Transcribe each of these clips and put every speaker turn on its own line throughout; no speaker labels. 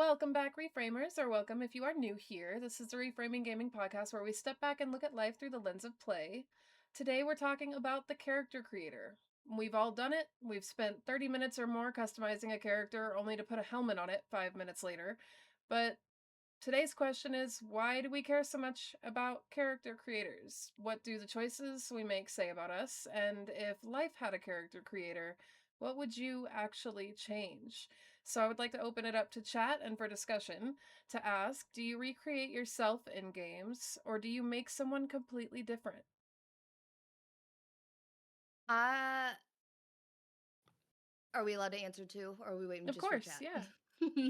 Welcome back, Reframers, or welcome if you are new here. This is the Reframing Gaming Podcast where we step back and look at life through the lens of play. Today we're talking about the character creator. We've all done it. We've spent 30 minutes or more customizing a character only to put a helmet on it 5 minutes later. But today's question is, why do we care so much about character creators? What do the choices we make say about us? And if life had a character creator, what would you actually change? So I would like to open it up to chat and for discussion to ask, do you recreate yourself in games or do you make someone completely different?
Uh, are we allowed to answer too, or are we waiting
Of
just for
course,
chat?
yeah.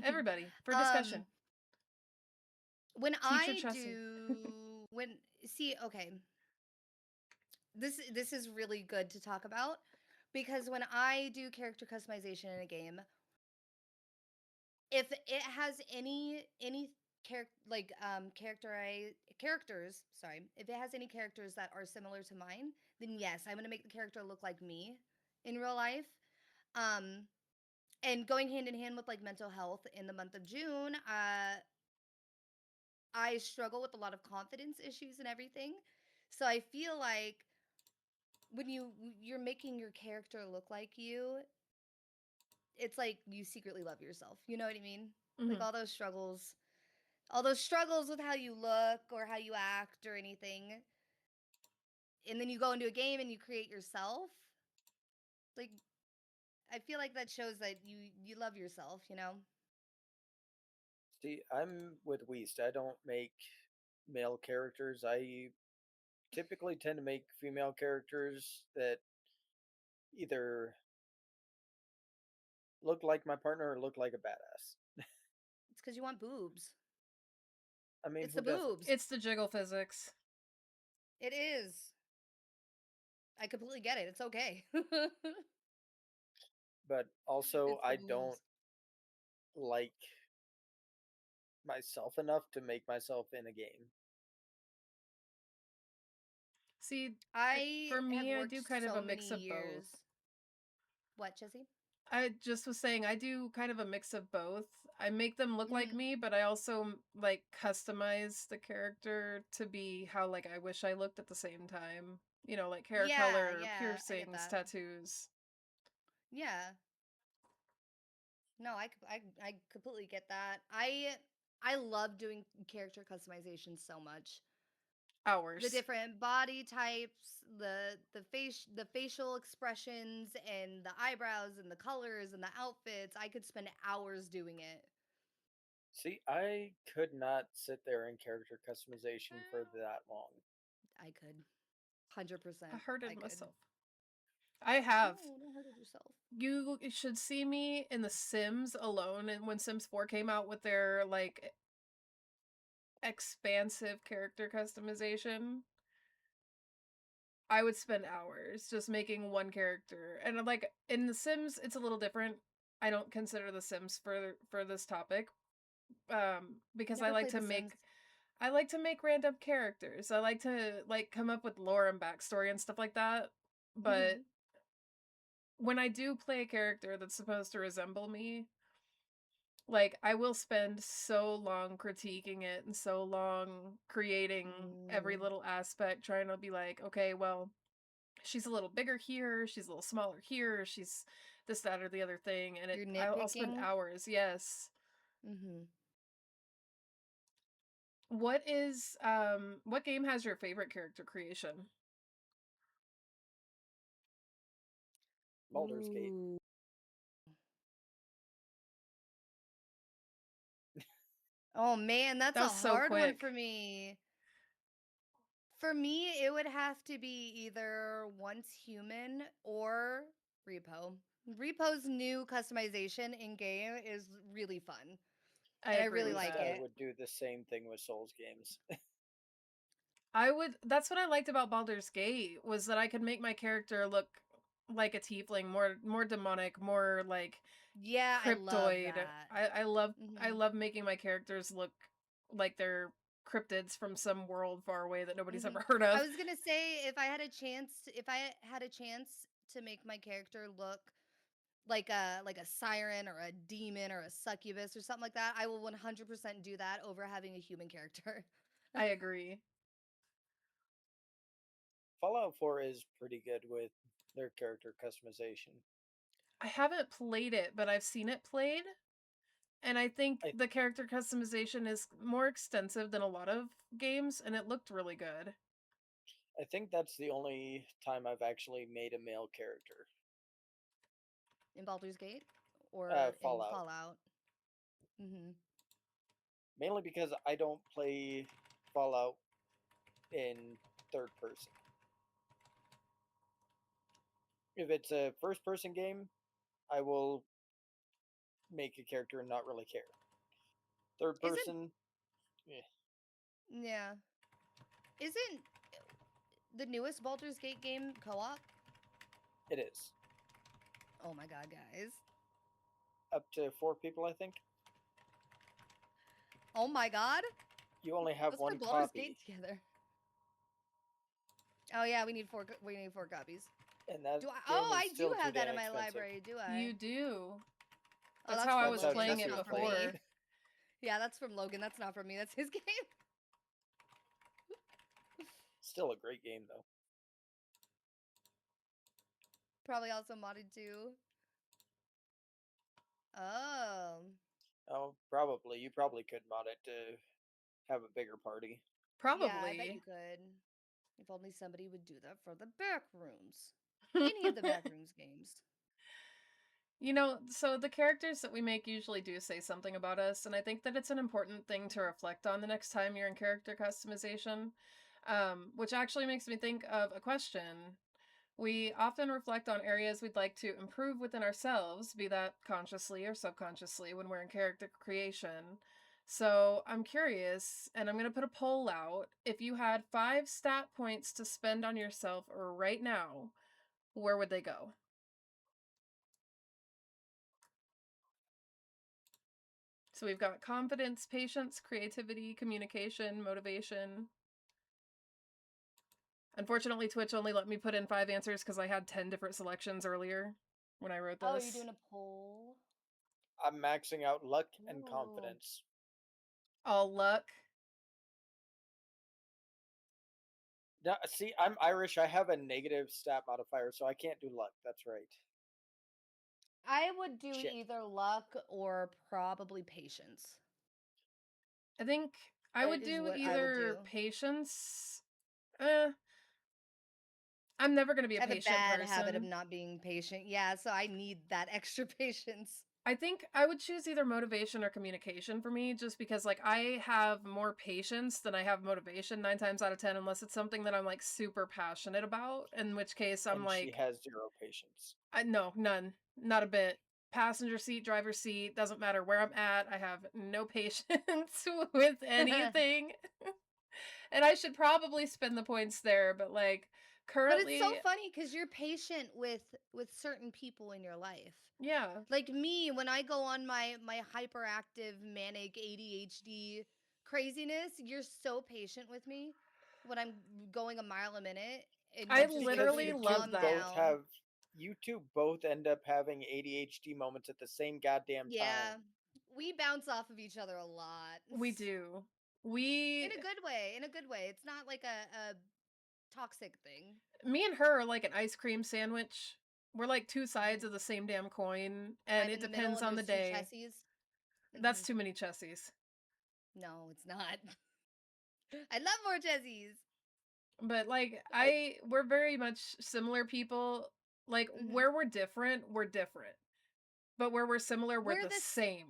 Everybody, for discussion.
um, when
Teacher
I
Chessie.
do when see okay, this is really good to talk about because when I do character customization in a game, if it has any characters, sorry, if it has any characters that are similar to mine, then yes, I'm gonna make the character look like me in real life. Um, and going hand in hand with like mental health in the month of June, I struggle with a lot of confidence issues and everything. So I feel like when you're making your character look like you, it's like you secretly love yourself. You know what I mean? Like
Hmm.
all those struggles with how you look or how you act or anything. And then you go into a game and you create yourself. Like I feel like that shows that you love yourself, you know?
See, I'm with Weast. I don't make male characters. I typically tend to make female characters that either look like my partner or look like a badass.
It's because you want boobs.
I mean,
It's the
who doesn't?
boobs.
It's the jiggle physics.
It is. I completely get it. It's okay.
But also,
It's the
I
boobs.
don't like myself enough to make myself in a game.
See,
I
for
have
me, I
worked
do kind of
so
a
many
mix of both.
years. What, Jesse?
I just was saying I do kind of a mix of both. I make them look like
Mm-hmm.
me, but I also like customize the character to be how like I wish I looked at the same time. Like hair
Yeah,
color,
yeah, I get
piercings,
that.
tattoos.
Yeah. No, I completely get that. I love doing character customization so much. The
Hours.
different body types, the facial expressions and the eyebrows and the colors and the outfits. I could spend hours doing it.
See, I could not sit there in character customization for that long.
I could.
I
100%. I
hurted
could.
myself. I have.
No, don't hurt yourself.
You should see me in The Sims alone, and when Sims 4 came out with their like expansive character customization. I would spend hours just making one character. And like in The Sims, it's a little different. I don't consider The Sims for this topic. Because
Never played The Sims.
I like to make random characters. I like to like come up with lore and backstory and stuff like that. But
Mm-hmm.
when I do play a character that's supposed to resemble me, like I will spend so long critiquing it and so long creating every
Mm.
little aspect, trying to be like, okay, well, she's a little bigger here, she's a little smaller here, she's this, that, or the other thing, and
You're
I'll spend
nitpicking.
hours. Yes.
Mm-hmm.
What game has your favorite character creation?
Baldur's Gate.
Ooh. Oh man, that's
That
a
was so
hard one for
quick.
me. For me, it would have to be either Once Human or Repo. Repo's new customization in game is really fun,
I
and I
agree
really
with
Weast,
like
that.
I
it.
would do the same thing with Souls games.
That's what I liked about Baldur's Gate, was that I could make my character look like a tiefling, more demonic, more like
Yeah, I love
cryptoid.
that.
I
Hmm.
love making my characters look like they're cryptids from some world far away that nobody's
Hmm.
ever heard
I
of.
was gonna say if I had a chance to make my character look like a siren or a demon or a succubus or something like that, I will 100% do that over having a human character.
I agree.
Fallout 4 is pretty good with their character customization.
I haven't played it, but I've seen it played. And I think
I,
the character customization is more extensive than a lot of games, and it looked really good.
I think that's the only time I've actually made a male character.
In Baldur's Gate or in
Fallout.
Fallout. Mm-hmm.
Mainly because I don't play Fallout in third person. If it's a first person game, I will make a character and not really care. Third person,
Yeah. Isn't the newest Baldur's Gate game co-op?
it is.
Oh my god, guys.
Up to 4 people, I think.
Oh my god.
You only have
Let's
one
play Baldur's
copy.
Gate together. Oh yeah, we need 4 copies.
And that
I do have that in my
expensive.
library, do I?
You do.
Oh,
That's how I was
Logan.
playing
That's
it
not from
before.
me. Yeah, that's from Logan. That's not from me. That's his game.
Still a great game, though.
Probably also modded too. Oh.
Oh, probably. You probably could mod it to have a bigger party.
Probably.
Yeah, I bet you could. If only somebody would do that for the back rooms. Any of the back rooms games.
You know, so the characters that we make usually do say something about us, and I think that it's an important thing to reflect on the next time you're in character customization, which actually makes me think of a question. We often reflect on areas we'd like to improve within ourselves, be that consciously or subconsciously, when we're in character creation. So I'm curious, and I'm going to put a poll out. If you had 5 stat points to spend on yourself right now, where would they go? So we've got confidence, patience, creativity, communication, motivation. Unfortunately, Twitch only let me put in 5 answers because I had 10 different selections earlier when I wrote this.
Oh, you're doing a poll?
I'm maxing out luck and confidence.
All luck.
Now, see, I'm Irish. I have a negative stat modifier, so I can't do luck. That's right.
I would do either luck or probably patience.
I think I would do either patience. I'm never going to be a patient person.
I have a bad habit of not being patient. Yeah, so I need that extra patience.
I think I would choose either motivation or communication for me, just because like I have more patience than I have motivation 9 times out of 10, unless it's something that I'm like super passionate about, in which case I'm like,
she has 0 patience.
No, none, not a bit. Passenger seat, driver's seat, doesn't matter where I'm at. I have no patience with anything. And I should probably spend the points there, but like currently.
But it's so funny because you're patient with certain people in your life.
Yeah.
Like me, when I go on my hyperactive manic ADHD craziness, you're so patient with me when I'm going a mile a minute. And
I literally love that.
You two both end up having ADHD moments at the same goddamn time.
Yeah. We bounce off of each other a lot.
We do.
In a good way. In a good way. It's not like a toxic thing.
Me and her are like an ice cream sandwich. We're like 2 sides of the same damn coin, and it depends on the day. That's too many chessies.
No, it's not. I love more chessies.
But like we're very much similar people. Like where we're different. But where we're similar, we're the same.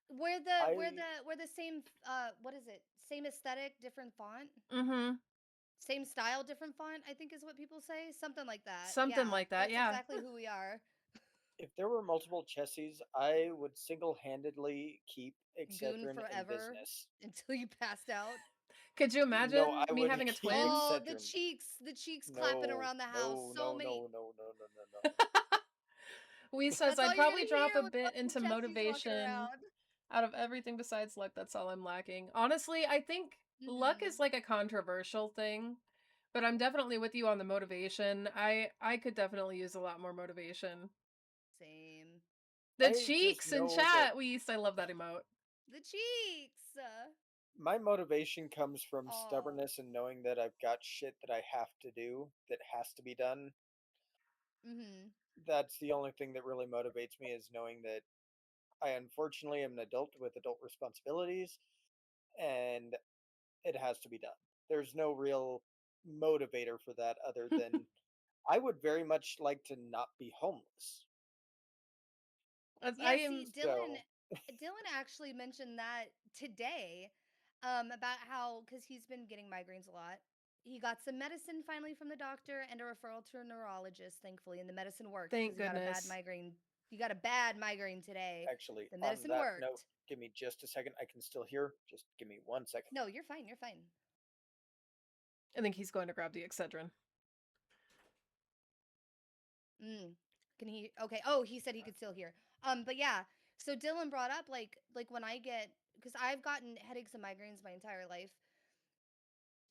We're the same what is it? Same aesthetic, different font?
Mm-hmm.
Same style, different font, I think is what people say. Something like that.
Something like that,
that's exactly who we are.
If there were multiple chessies, I would single-handedly keep Excedrin in business.
Until you passed out.
Could you imagine me having a twin?
Oh, the cheeks clapping around the house.
No.
We says I'd probably drop a bit into motivation. Out of everything besides luck, that's all I'm lacking. Honestly, I think luck is like a controversial thing, but I'm definitely with you on the motivation. I could definitely use a lot more motivation.
Same.
The
I just
cheeks in
know that
chat. I love that emote.
The cheeks.
my motivation comes from
Oh.
stubbornness and knowing that I've got shit that I have to do that has to be done.
Mhm.
That's the only thing that really motivates me is knowing that I unfortunately am an adult with adult responsibilities and it has to be done. There's no real motivator for that other than I would very much like to not be homeless.
I
Yeah, see,
am.
So,
Dylan actually mentioned that today, about how because he's been getting migraines a lot. He got some medicine finally from the doctor and a referral to a neurologist, thankfully, and the medicine worked because
Thank
he got a bad
goodness.
migraine. He got a bad migraine today.
actually,
The
on
medicine
that note,
worked.
give me just a second. I can still hear. Just give me 1 second.
No, you're fine. You're fine.
I think he's going to grab the Excedrin.
Mm. Can he? Okay. Oh, he said he could still hear. But yeah. So Dylan brought up like when I get because I've gotten headaches and migraines my entire life,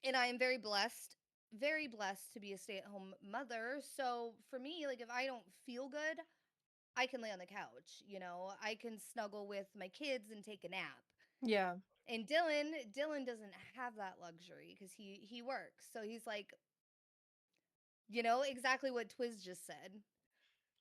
and I am very blessed to be a stay-at-home mother. So for me, like if I don't feel good, I can lay on the couch. I can snuggle with my kids and take a nap.
Yeah.
And Dylan doesn't have that luxury because he works. So he's like, exactly what Twiz just said.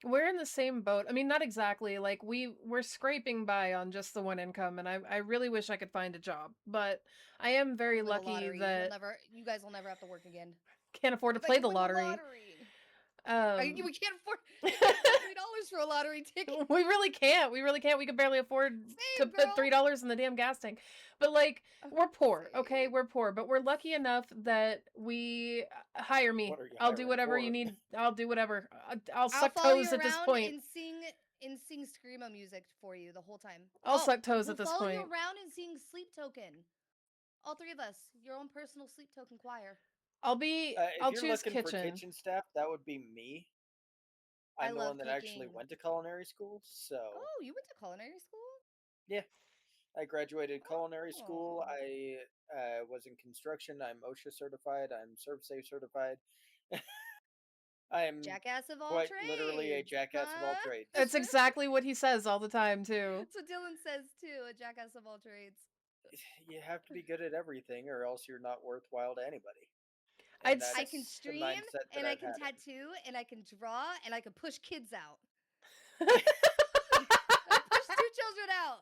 We're in the same boat. I mean, not exactly. Like we're scraping by on just the one income, and I really wish I could find a job, but I am very
Win the
lucky
lottery.
that
You guys will never have to work again.
can't afford to
If I
play
can
the
win the
lottery.
lottery.
Um,
We can't afford $3 for a lottery ticket.
we really can't. We really can't. We could barely afford to
Same,
put
girl.
$3 in the damn gas tank. But like, we're poor, okay?
Same.
We're poor, but we're lucky enough that we hire me.
What are you
I'll do
hiring
whatever you
for?
need. I'll do whatever. I'll
I'll
suck
follow you
toes at this
around
point.
and sing screamo music for you the whole time.
I'll suck toes
We'll
at this
follow you
point.
around and sing Sleep Token. All three of us, your own personal Sleep Token choir.
If
I'll
you're
choose
looking for
kitchen.
kitchen staff, that would be me.
I
I'm the one
love
that actually
cooking.
went to culinary school, so
Oh, you went to culinary school?
yeah, I graduated culinary school.
Oh.
I was in construction. I'm OSHA certified. I'm ServSafe certified. I'm
Jackass of all
quite literally a
trades.
jackass of all
Huh?
trades.
That's exactly what he says all the time, too.
That's what Dylan says too, a jackass of all trades.
You have to be good at everything, or else you're not worthwhile to anybody.
I'd
And
say
I can
that's the
stream
mindset that
and I
I've
can
had.
tattoo and I can draw and I can push kids out. I push 2 children out.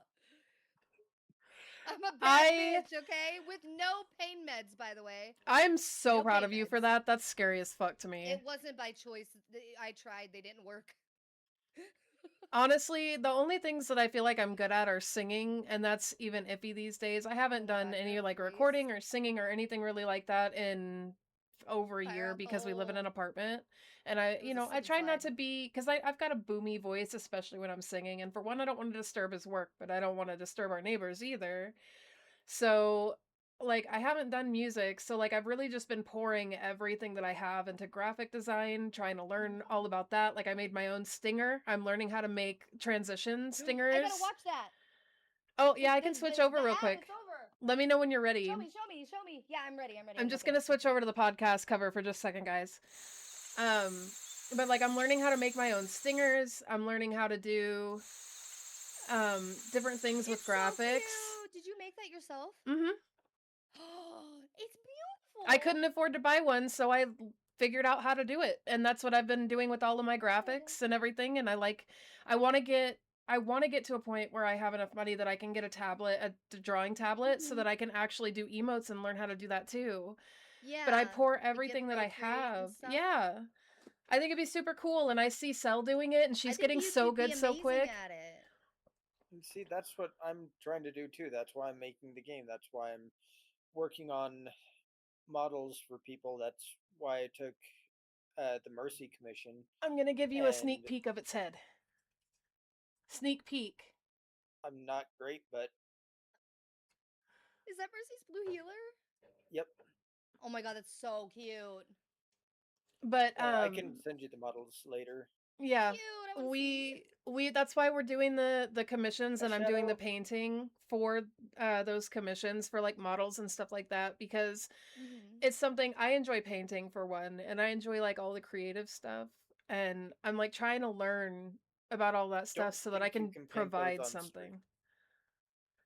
I'm a bad
I
bitch, okay? With no pain meds, by the way.
I'm so
No
proud
pain
of you for
meds.
that. That's scary as fuck to me.
It wasn't by choice. I tried. They didn't work.
Honestly, the only things that I feel like I'm good at are singing, and that's even iffy these days. I
Oh
haven't
my
done
god,
any
your
like
voice.
recording or singing or anything really like that in over a
Fire
year
out the
because we live in an
hole.
apartment. And I,
It was a
I
slip and
try not
slide.
to be because I've got a boomy voice, especially when I'm singing. And for one, I don't want to disturb his work, but I don't want to disturb our neighbors either. So, like, I haven't done music, so like I've really just been pouring everything that I have into graphic design, trying to learn all about that. Like I made my own stinger. I'm learning how to make transition
I gotta
stingers.
watch that.
Oh, yeah, I can switch over
The
real
ad,
quick.
it's over.
Let me know when you're ready.
Show me. Yeah, I'm ready.
I'm
I'm
just
looking.
going to switch over to the podcast cover for just a second, guys. Um but like I'm learning how to make my own stingers. I'm learning how to do different things with
It's so
graphics.
cute. Did you make that yourself?
Mhm.
It's beautiful.
I couldn't afford to buy one, so I figured out how to do it. And that's what I've been doing with all of my graphics and everything. And I want to get to a point where I have enough money that I can get a drawing tablet so that I can actually do emotes and learn how to do that too.
Yeah.
But I pour
Like you have
everything
to
that I
Procreate and
have.
stuff.
Yeah. I think it'd be super cool. And I see Cell doing it and
I
she's
think
getting
you
so
could be
good so
amazing
quick.
at it.
And see, that's what I'm trying to do too. That's why I'm making the game. That's why I'm working on models for people. That's why I took the Mercy Commission.
I'm going to give you a
And
sneak peek of its head. Sneak peek.
I'm not great, but
Is that Mercy's blue healer?
yep.
Oh my god, that's so cute.
But
I can send you the models later.
yeah.
Cute. I want to see.
We that's why we're doing the commissions
A
and I'm doing the
shadow.
painting for those commissions for like models and stuff like that because
Mm-hmm.
it's something I enjoy painting for one and I enjoy like all the creative stuff and I'm like trying to learn about all that stuff
Don't
so that I
think you
can
can paint those
provide
on
something.
stream.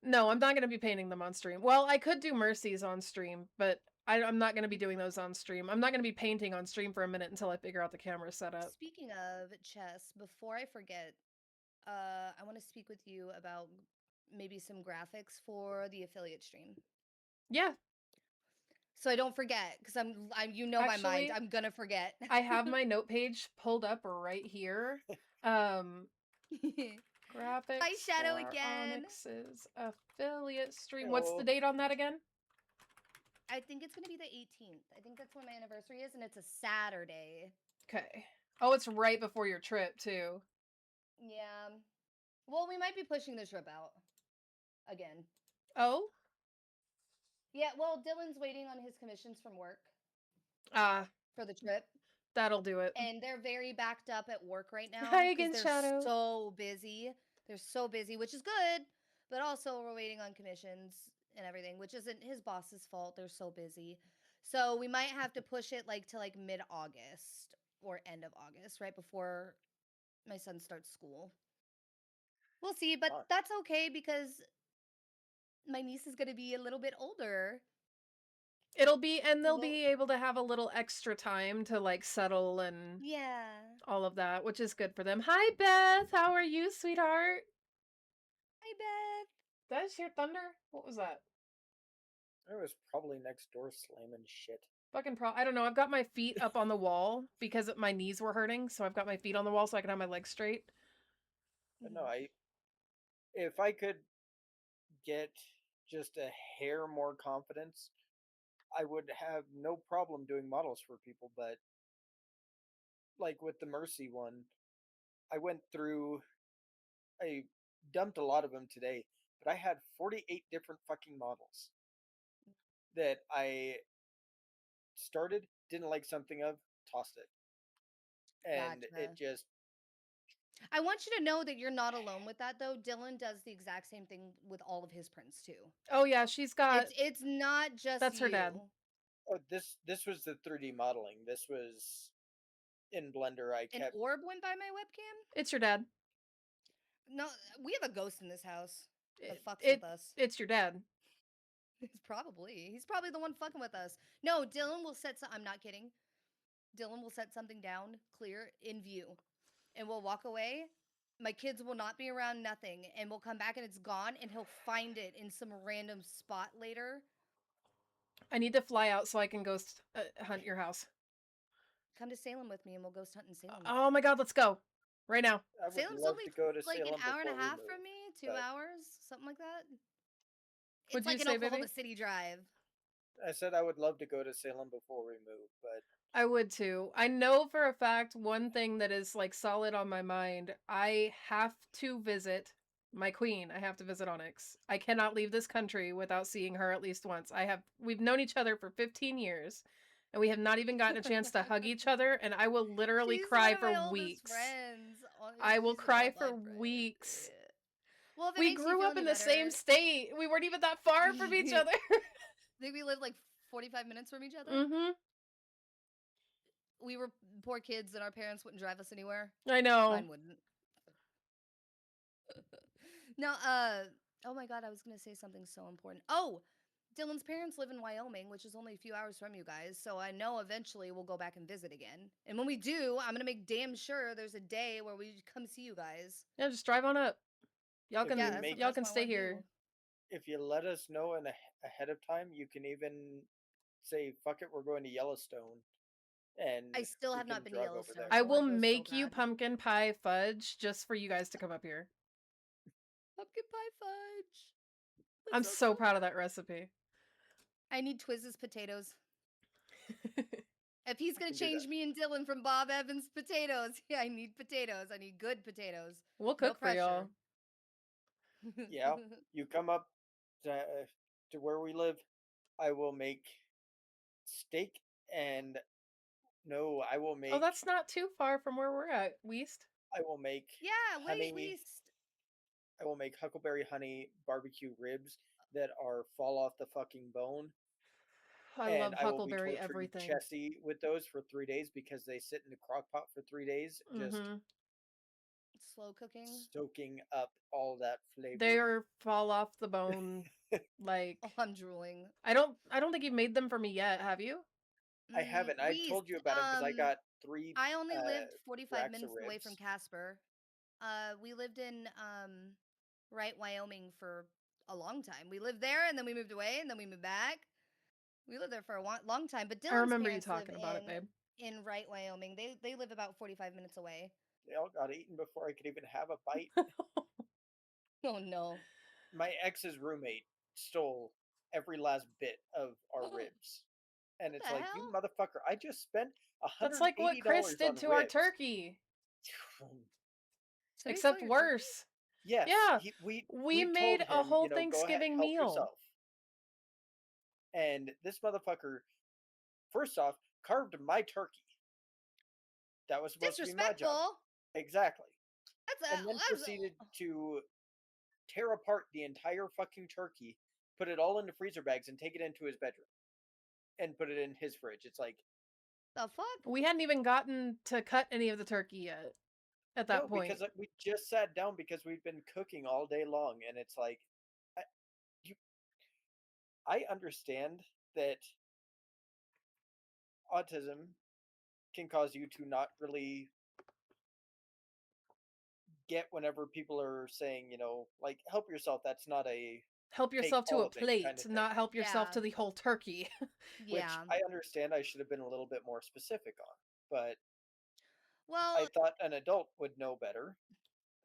No, I'm not going to be painting them on stream. Well, I could do Mercies on stream, but I'm not going to be doing those on stream. I'm not going to be painting on stream for a minute until I figure out the camera setup.
Speaking of chess, before I forget, I want to speak with you about maybe some graphics for the affiliate stream.
Yeah.
So I don't forget, because I'm you know my mind.
Actually,
I'm gonna forget.
I have my note page pulled up right here. Graphics
Hi, Shadow
for
again.
Onyx's affiliate stream.
Hello.
What's the date on that again?
I think it's gonna be the 18th. I think that's when my anniversary is, and it's a Saturday.
Okay. Oh, it's right before your trip too.
Yeah. Well, we might be pushing the trip out again.
Oh?
Yeah, well, Dylan's waiting on his commissions from work
Ah,
for the trip.
that'll do it.
And they're very backed up at work right now.
Hi
because
again,
they're
Shadow.
so busy. They're so busy, which is good. But also, we're waiting on commissions and everything, which isn't his boss's fault. They're so busy. So we might have to push it like to like mid-August or end of August, right before my son starts school. We'll see, but
Fun.
that's okay because my niece is going to be a little bit older.
It'll be, and they'll
Well-
be able to have a little extra time to like settle and
Yeah.
all of that, which is good for them. Hi, Beth. How are you, sweetheart?
Hi, Beth.
Did I just hear thunder? What was that?
It was probably next door slamming shit.
Fucking I don't know. I've got my feet up on the wall because my knees were hurting, so I've got my feet on the wall so I can have my legs straight.
But no, if I could get just a hair more confidence, I would have no problem doing models for people. But like with the Mercy one, I went through, I dumped a lot of them today, but I had 48 different fucking models that I started, didn't like something of, tossed it. And
Gotcha.
it just,
I want you to know that you're not alone with that, though. Dylan does the exact same thing with all of his prints too.
Oh yeah, she's got.
It's not just
That's her dad.
oh, this was the 3D modeling. This was in Blender. I
An
kept,
orb went by my webcam.
It's your dad.
No, we have a ghost in this house that fucks
It,
with us.
it's your dad.
He's probably the one fucking with us. No, Dylan will set I'm not kidding. Dylan will set something down clear in view, and we'll walk away. My kids will not be around, nothing, and we'll come back and it's gone, and he'll find it in some random spot later.
I need to fly out so I can ghost hunt your house.
Come to Salem with me and we'll ghost hunt in Salem.
Oh my god, let's go. Right now.
I would
Salem's
love
only
to go to
like
Salem
an hour and a
before we
half
move,
from me, 2
but-
hours, something like that. It's
What'd you
like an
say,
Oklahoma
baby?
City drive.
I said I would love to go to Salem before we move, but
I would too. I know for a fact one thing that is like solid on my mind. I have to visit my queen. I have to visit Onyx. I cannot leave this country without seeing her at least once. We've known each other for 15 years and we have not even gotten a chance to hug each other, and I will literally
She's
cry
one of my
for
oldest
weeks.
friends.
I will
She's an
cry
old
for
life friend.
weeks.
Yeah. Well, if it
We
makes you
grew
feel
up in
any
the same
better,
state. We weren't even that far from each other.
I think we lived like 45 minutes from each other.
Mm-hmm.
We were poor kids, and our parents wouldn't drive us anywhere.
I know.
Mine wouldn't. No, oh my god, I was gonna say something so important. Oh, Dylan's parents live in Wyoming, which is only a few hours from you guys, so I know eventually we'll go back and visit again. And when we do, I'm gonna make damn sure there's a day where we come see you guys.
Yeah, just drive on up. Y'all
If
can
you
Yeah, that's,
make-
y'all
that's
can
what I
stay
wanna
here.
do.
if you let us know ahead of time, you can even say, "Fuck it, we're going to Yellowstone," and
I still
we
have not
can
been to
drive over
Yellowstone.
there.
I
I
will
wanna go so
make you
bad.
pumpkin pie fudge just for you guys to come up here.
Pumpkin pie fudge.
I'm
That's
so
cool.
proud of that recipe.
I need Twizz's potatoes. If he's gonna
can do
change
that.
me and Dylan from Bob Evans potatoes, yeah, I need potatoes. I need good potatoes.
We'll
No
cook for y'all.
Yeah. You come up to where we live, I will make steak and no, I will make
Oh, that's not too far from where we're at, Weast.
I will make
Yeah, wait,
honey.
least.
I will make huckleberry honey barbecue ribs that are fall off the fucking bone.
I
and
love
I will be
huckleberry
torturing
everything.
Chessie with those for 3 days because they sit in the crock pot for 3 days. Just
Mm-hmm.
Slow cooking.
soaking up all that
They
flavor.
are fall off the bone. Like
Oh, I'm drooling.
I don't think you've made them for me yet, have you?
I haven't. I
We
told you about them because I got 3
I only lived 45
racks of
minutes away from
ribs.
Casper. We lived in Wright, Wyoming for a long time. We lived there and then we moved away and then we moved back. We lived there for a long time. But
I
Dylan's
remember you
parents live
talking about it, babe.
in Wright, Wyoming. They live about 45 minutes away.
They all got eaten before I could even have a bite.
Oh no.
My ex's roommate stole every last bit of our ribs. And
What the
it's like, you
hell?
motherfucker, I just spent
That's like what Chris
$180 on
did to our
ribs.
turkey.
So you
Except
stole your turkey?
worse.
Yes,
Yeah.
we
We
told
made a
him,
whole
go ahead,
Thanksgiving
help
meal.
yourself. And this motherfucker, first off, carved my turkey. That was supposed to be my job.
Disrespectful.
Exactly. And then
That's
proceeded to tear apart the entire fucking turkey, put it all into freezer bags, and take it into his bedroom. And put it in his fridge. It's like,
the fuck?
We hadn't even gotten to cut any of the turkey yet at that point.
because we just sat down because we've been cooking all day long, and it's like, I understand that autism can cause you to not really get whenever people are saying, like, help yourself. That's not a
help
take
yourself to
all
a
of it
plate,
kind of thing.
not help yourself
Yeah.
to the whole turkey.
Which
Yeah.
I understand I should have been a little bit more specific on. But
Well,
I thought an adult would know better,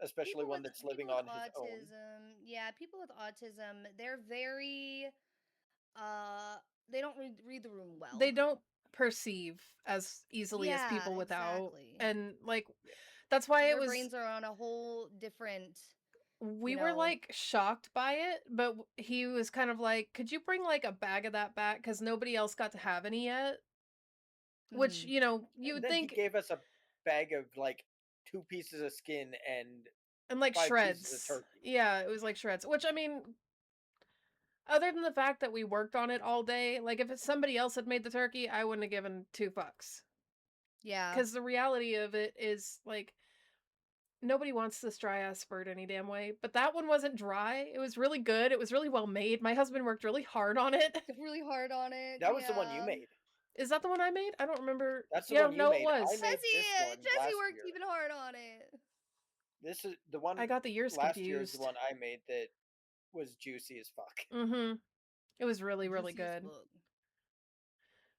especially
people
one
with
that's living
people with
on his own.
autism, yeah, people with autism, they're very they don't read the room well.
They don't perceive as easily as people
Yeah,
without.
exactly.
And like
Yeah.
that's why it
Their
was
brains are on a whole different.
we were like shocked by it, but he was kind of like, could you bring like a bag of that back, because nobody else got to have any yet? Which, you
And
would
then
think.
he gave us a bag of like 2 pieces of skin and
Like
5 pieces of
shreds.
turkey.
Yeah, it was like shreds. Which, I mean, other than the fact that we worked on it all day, like if somebody else had made the turkey, I wouldn't have given 2 fucks.
Yeah.
Because the reality of it is, like, nobody wants this dry ass bird any damn way. But that one wasn't dry. It was really good. It was really well made. My husband worked really hard on it.
Really hard on it.
That was the one you made.
Is that the one I made? I don't remember.
That's the one you made.
It was.
I made this one
Jesse
last
worked
year.
even hard on it.
This is the one.
I got the years
last year is
confused.
the one I made that was juicy as fuck.
Mm-hmm. It was really, really
Juicy as
good.
fuck.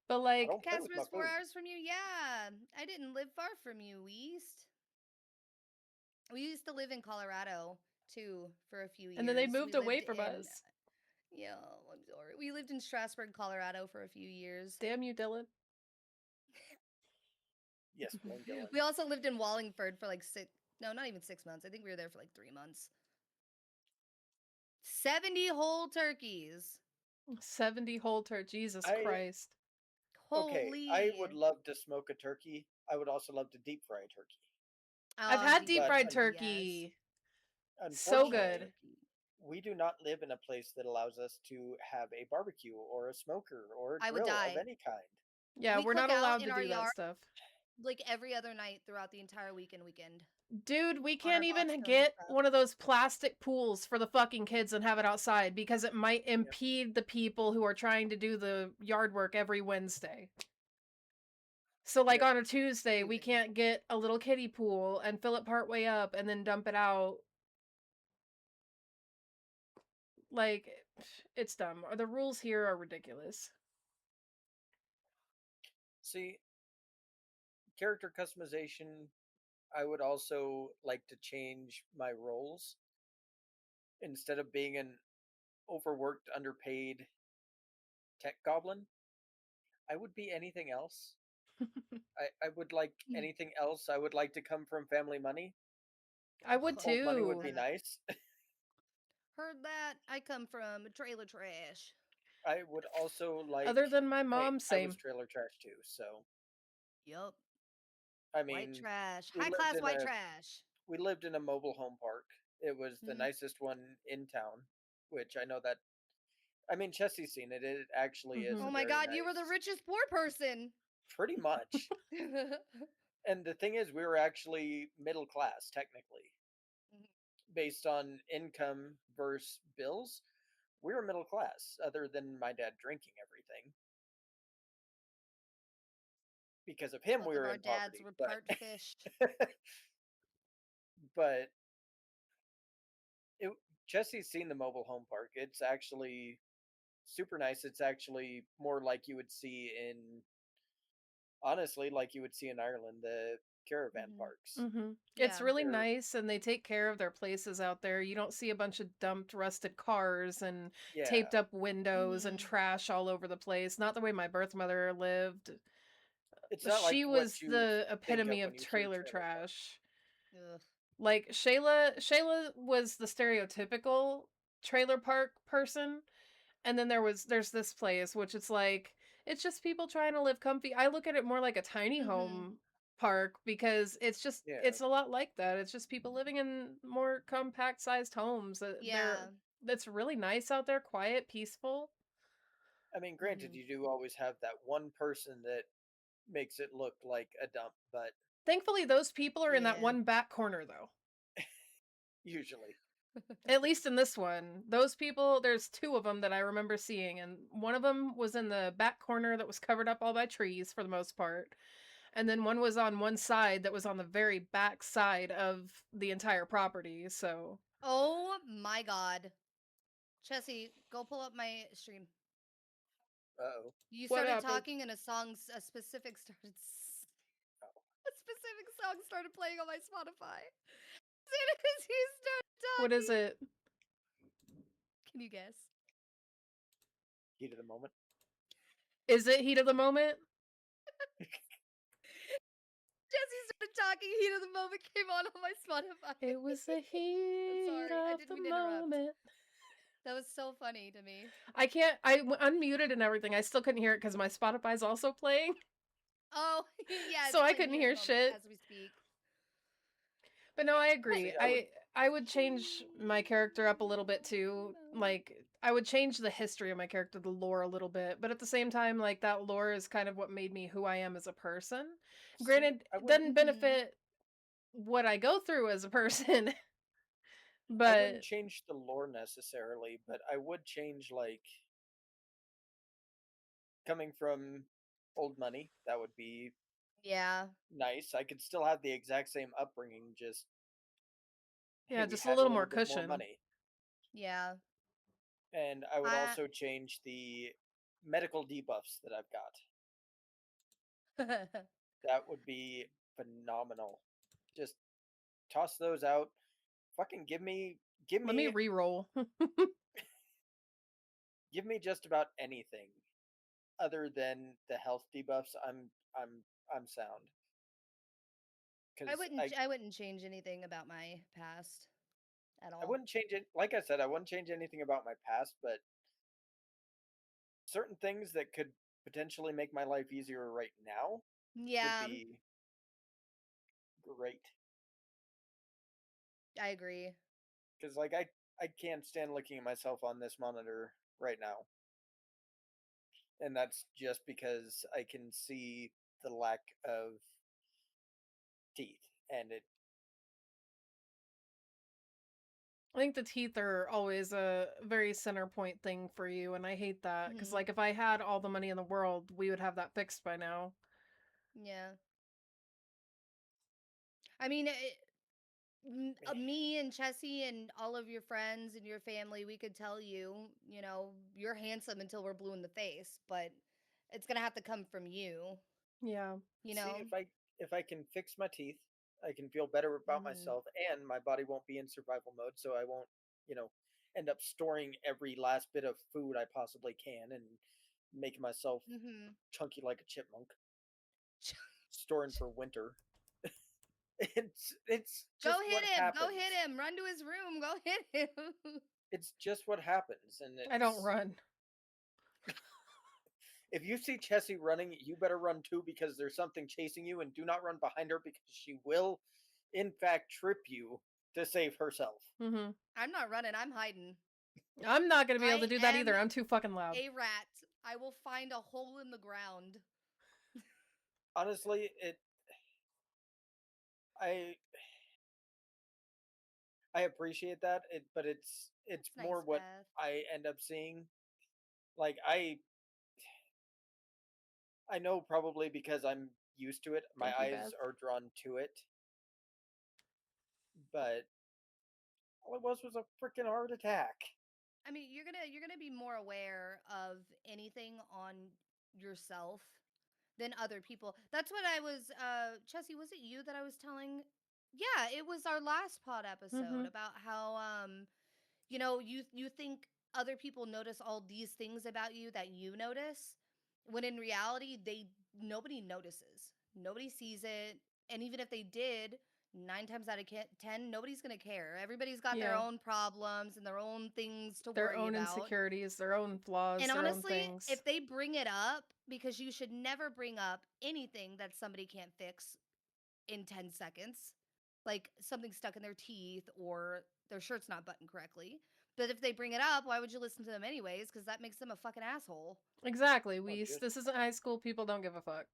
But like,
Casper's 4 hours from you. Yeah, I didn't live far from you, East. We used to live in Colorado too for a few years.
And then they moved away from us.
Yeah, I'm sorry. We lived in Strasburg, Colorado for a few years.
Damn you, Dylan.
Yes, blame Dylan.
We also lived in Wallingford for like not even 6 months. I think we were there for like 3 months. 70 whole turkeys.
70 whole turkey. Jesus Christ.
Okay,
Holy.
I would love to smoke a turkey. I would also love to deep fry a turkey.
I've had deep fried turkey.
Yes.
So good.
We do not live in a place that allows us to have a barbecue or a smoker or a grill of any kind.
Yeah, we're not allowed to do that stuff.
Like every other night throughout the entire weekend.
Dude, we can't even get one of those plastic pools for the fucking kids and have it outside because it might impede the people who are trying to do the yard work every Wednesday. So like on a Tuesday, we can't get a little kiddie pool and fill it partway up and then dump it out. Like, it's dumb. The rules here are ridiculous.
See, character customization, I would also like to change my roles. Instead of being an overworked, underpaid tech goblin, I would be anything else. I would like anything else. I would like to come from family money.
I would too.
Old money would be nice.
Heard that. I come from trailer trash.
I would also like.
Other than my mom, same.
I was trailer trash too, so.
Yup.
I mean,
white trash. High class white trash.
We lived in a mobile home park. It was the nicest one in town, which I know that. I mean, Chessie's seen it. It actually is.
Oh my god, you were the richest poor person.
Pretty much. And the thing is, we were actually middle class, technically.
Mhm.
Based on income versus bills, we were middle class, other than my dad drinking everything. Because of him,
Both
we
of
were
our
in
dads
poverty.
were
But,
part fish.
but it, Jesse's seen the mobile home park. It's actually super nice. It's actually more like you would see in, honestly, like you would see in Ireland, the caravan
Mhm.
parks.
It's
Yeah.
really
They're,
nice, and they take care of their places out there. You don't see a bunch of dumped, rusted cars and
yeah,
taped up windows and
Mhm.
trash all over the place. Not the way my birth mother lived.
it's not like
She
what
was
you
the
think of
epitome
when
of
you hear
trailer
trailer park.
trash.
Ugh.
Like Shayla was the stereotypical trailer park person, and then there's this place which it's like it's just people trying to live comfy. I look at it more like a tiny
Mhm.
home park because
Yeah,
it's a lot like that. It's just people living in more compact sized homes.
Yeah.
That's really nice out there, quiet, peaceful.
I mean, granted,
Mhm.
you do always have that one person that makes it look like a dump, but
Thankfully, those people are in that
Yeah.
one back corner though.
usually,
At least in this one, those people, there's two of them that I remember seeing, and one of them was in the back corner that was covered up all by trees for the most part. And then one was on one side that was on the very back side of the entire property. So,
Oh my god. Chessie, go pull up my stream.
oh,
You
what
started
happened?
talking and a specific started a specific song started playing on my Spotify. As soon as you started
What is
talking.
it?
Can you guess?
heat of the moment.
Is it Heat of the Moment?
Jessie started talking, heat of the moment came on my Spotify.
It was the
I'm
heat
sorry, I
of
didn't
the
mean to interrupt.
moment.
That was so funny to me.
Unmuted and everything. I still couldn't hear it because my Spotify's also playing.
Oh, yeah, it's
So I
playing
couldn't
heat of the
hear
moment
shit.
as we speak.
But no, I agree.
See, I would.
I would change my character up a little bit too. Like I would change the history of my character, the lore a little bit, but at the same time like that lore is kind of what made me who I am as a person.
See,
Granted,
I
it
wouldn't.
doesn't
Mm-hmm.
benefit what I go through as a person,
I wouldn't
but
change the lore necessarily, but I would change like coming from old money. That would be
Yeah.
nice. I could still have the exact same upbringing, just
yeah,
hey, we
just a
had a
little more
little bit more
cushion.
money.
Yeah.
And I would
I
also change the medical debuffs that I've got. That would be phenomenal. Just toss those out. Fucking give
Let me
me
re-roll.
give me just about anything other than the health debuffs. I'm sound. Cuz
I wouldn't change anything about my past at
I
all.
wouldn't change it. Like I said, I wouldn't change anything about my past, but certain things that could potentially make my life easier right now would
Yeah,
be great.
I agree.
Cuz like I can't stand looking at myself on this monitor right now. And that's just because I can see the lack of teeth, and it
I think the teeth are always a very center point thing for you, and I hate that because,
Hmm.
like, if I had all the money in the world, we would have that fixed by now.
Yeah. I mean, me and Chessie and all of your friends and your family, we could tell you, you're handsome until we're blue in the face, but it's gonna have to come from you,
Yeah.
you
see
know?
if I can fix my teeth, I can feel better about
Mm-hmm.
myself, and my body won't be in survival mode, so I won't, you know, end up storing every last bit of food I possibly can and making myself
Mm-hmm.
chunky like a chipmunk, storing for winter. It's
Go
just what
hit him! Go hit
happens.
him! Run to his room! Go hit him!
It's just what happens, and
I don't
it's
run.
if you see Chessie running, you better run too because there's something chasing you, and do not run behind her because she will, in fact, trip you to save herself.
Hmm.
I'm not running, I'm hiding.
I'm not gonna be able
I
to do that
am
either. I'm too fucking loud.
a rat. I will find a hole in the ground.
Honestly, it I I appreciate that, but it's
That's
more
nice,
what
Beth.
I end up seeing. Like I know probably because I'm used to it, my
Thank you,
eyes
Beth.
are drawn to it, but all it was a freaking heart attack.
I mean, you're gonna be more aware of anything on yourself than other people. That's what I was Chessie, was it you that I was telling? Yeah, it was our last pod episode
Mm-hmm.
about how you think other people notice all these things about you that you notice, when in reality nobody notices. Nobody sees it, and even if they did, 9 times out of 10 nobody's going to care. Everybody's got their
Yeah.
own problems and their own things to
Their
worry
own
about.
insecurities, their own flaws,
And
their own
honestly,
things.
if they bring it up, because you should never bring up anything that somebody can't fix in 10 seconds, like something stuck in their teeth or their shirt's not buttoned correctly. But if they bring it up, why would you listen to them anyways? Because that makes them a fucking asshole.
Exactly.
No, just
This isn't high school. People don't give a fuck.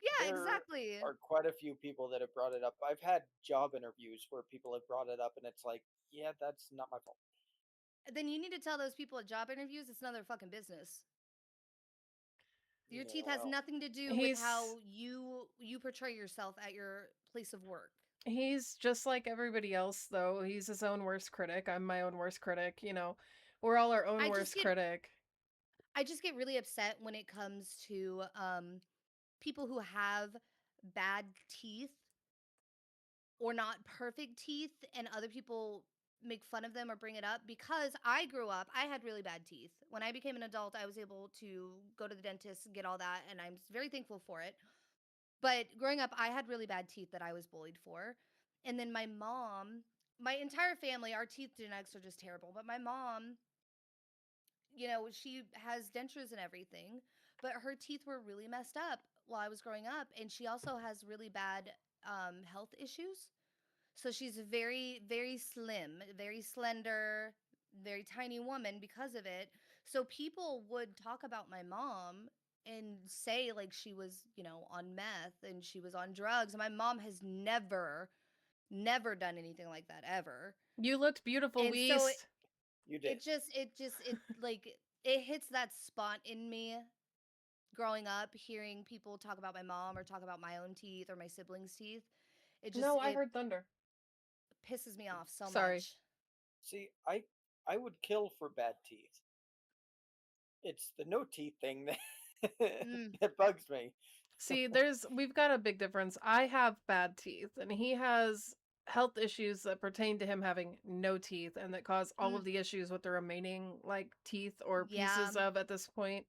Yeah,
there
exactly.
are quite a few people that have brought it up. I've had job interviews where people have brought it up, and it's like, yeah, that's not my fault.
Then you need to tell those people at job interviews it's none of their fucking business. Your
Yeah,
teeth has
well,
nothing to do with
He's
how you portray yourself at your place of work.
he's just like everybody else though. He's his own worst critic. I'm my own worst critic, you know. We're all our own
I just
worst
get
critic.
I just get really upset when it comes to people who have bad teeth or not perfect teeth, and other people make fun of them or bring it up, because I grew up, I had really bad teeth. When I became an adult, I was able to go to the dentist and get all that, and I'm very thankful for it. But growing up, I had really bad teeth that I was bullied for. And then my mom, my entire family, our teeth genetics are just terrible. But my mom, she has dentures and everything, but her teeth were really messed up while I was growing up. And she also has really bad health issues. So she's very, very slim, very slender, very tiny woman because of it. So people would talk about my mom and say like she was, on meth and she was on drugs. And my mom has never done anything like that ever.
You looked beautiful,
And so
Weast.
you did.
it like it hits that spot in me growing up, hearing people talk about my mom or talk about my own teeth or my siblings' teeth.
No, I
It
heard thunder.
pisses me off so
Sorry.
much.
See, I would kill for bad teeth. It's the no teeth thing that
Mm,
that bugs me.
See, we've got a big difference. I have bad teeth, and he has health issues that pertain to him having no teeth and that cause all
mm,
of the issues with the remaining like teeth or
yeah,
pieces of at this point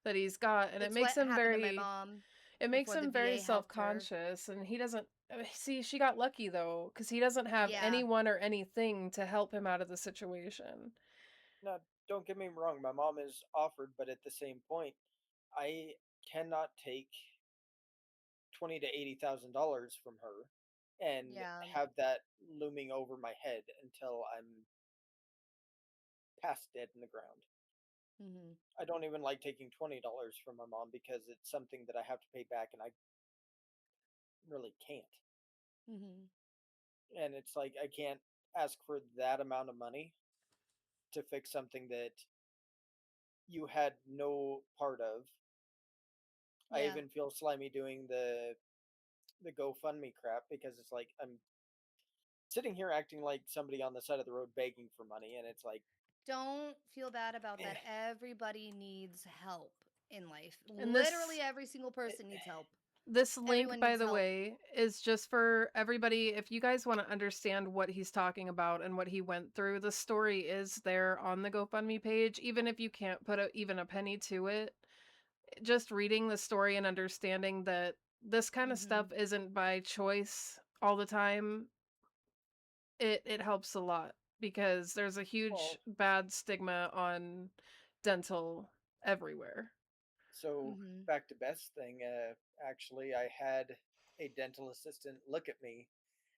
that he's got, and
it's what happened to my mom
it makes
before the
him very
VA helped her.
self-conscious, and he doesn't see, she got lucky though cuz he doesn't have
Yeah.
anyone or anything to help him out of the situation.
Now, don't get me wrong, my mom is offered, but at the same point, I cannot take 20 to 80,000 dollars from her and
Yeah.
have that looming over my head until I'm past dead in the ground.
Mhm.
I don't even like taking $20 from my mom because it's something that I have to pay back, and I really can't.
Mhm.
And it's like I can't ask for that amount of money to fix something that you had no part of. I
Yeah.
even feel slimy doing the GoFundMe crap because it's like I'm sitting here acting like somebody on the side of the road begging for money, and it's like,
Don't feel bad about
eh,
that. Everybody needs help in life.
And
Literally every single person needs help.
this link,
Everyone
by
needs
the
help.
way, is just for everybody. If you guys want to understand what he's talking about and what he went through, the story is there on the GoFundMe page. Even if you can't put even a penny to it, just reading the story and understanding that this kind of stuff
Mhm.
isn't by choice all the time, it helps a lot because there's a huge
well,
bad stigma on dental everywhere.
so
Mhm.
back to Beth's thing. Actually, I had a dental assistant look at me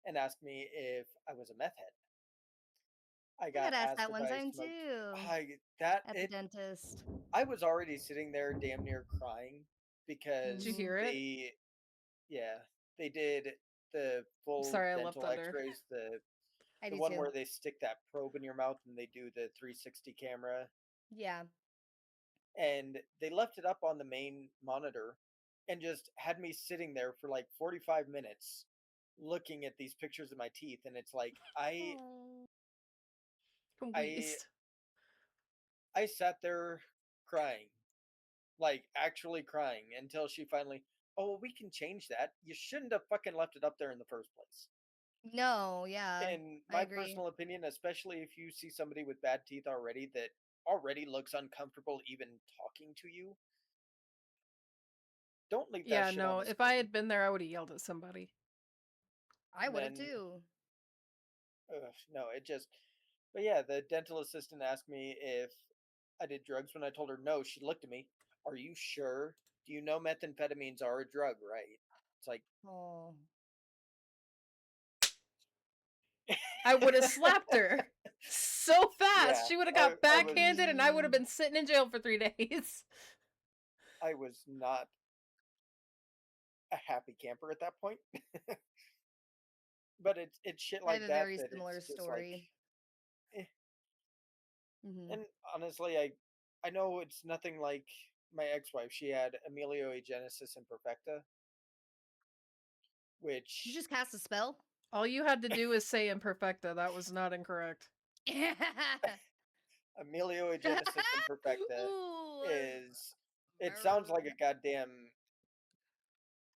and ask me if I was a meth head. I
I got
got
asked
asked
that
if
one
I
time
smoked.
too
I that
at the
it.
dentist.
I was already sitting there, damn near crying,
Did you
because
Mhm.
hear it?
they, yeah, they did the full
Sorry, I love
dental
Thunder.
X-rays,
I
the
do
one
too.
where they stick that probe in your mouth and they do the 360 camera,
Yeah.
and they left it up on the main monitor and just had me sitting there for like 45 minutes looking at these pictures of my teeth, and it's like
Oh.
I
Weast.
I sat there crying, like actually crying until she finally, "Oh, well, we can change that. You shouldn't have fucking left it up there in the first place."
No, yeah.
In
I
my
agree.
personal opinion, especially if you see somebody with bad teeth already that already looks uncomfortable even talking to you, don't leave that
Yeah,
shit on
no,
the
if I
screen.
had been there, I would have yelled at somebody.
I would have
Then,
too.
no, it just. But yeah, the dental assistant asked me if I did drugs. When I told her no, she looked at me. Are you sure? Do you know methamphetamines are a drug, right? It's like,
Oh.
I would have slapped her so fast.
yeah,
She would have
I,
got
I was,
backhanded and I would have been sitting in jail for 3 days.
I was not a happy camper at that point. But it's shit
I have
like
a
that
very
that
similar
it's just like,
story.
eh.
Hmm.
And honestly, I know it's nothing like my ex-wife. She had ameliogenesis imperfecta,
Did you
which
just cast a spell?
All you had to do is say imperfecta. That was not incorrect.
ameliogenesis imperfecta
Ooh,
is, it sounds like
murder.
a goddamn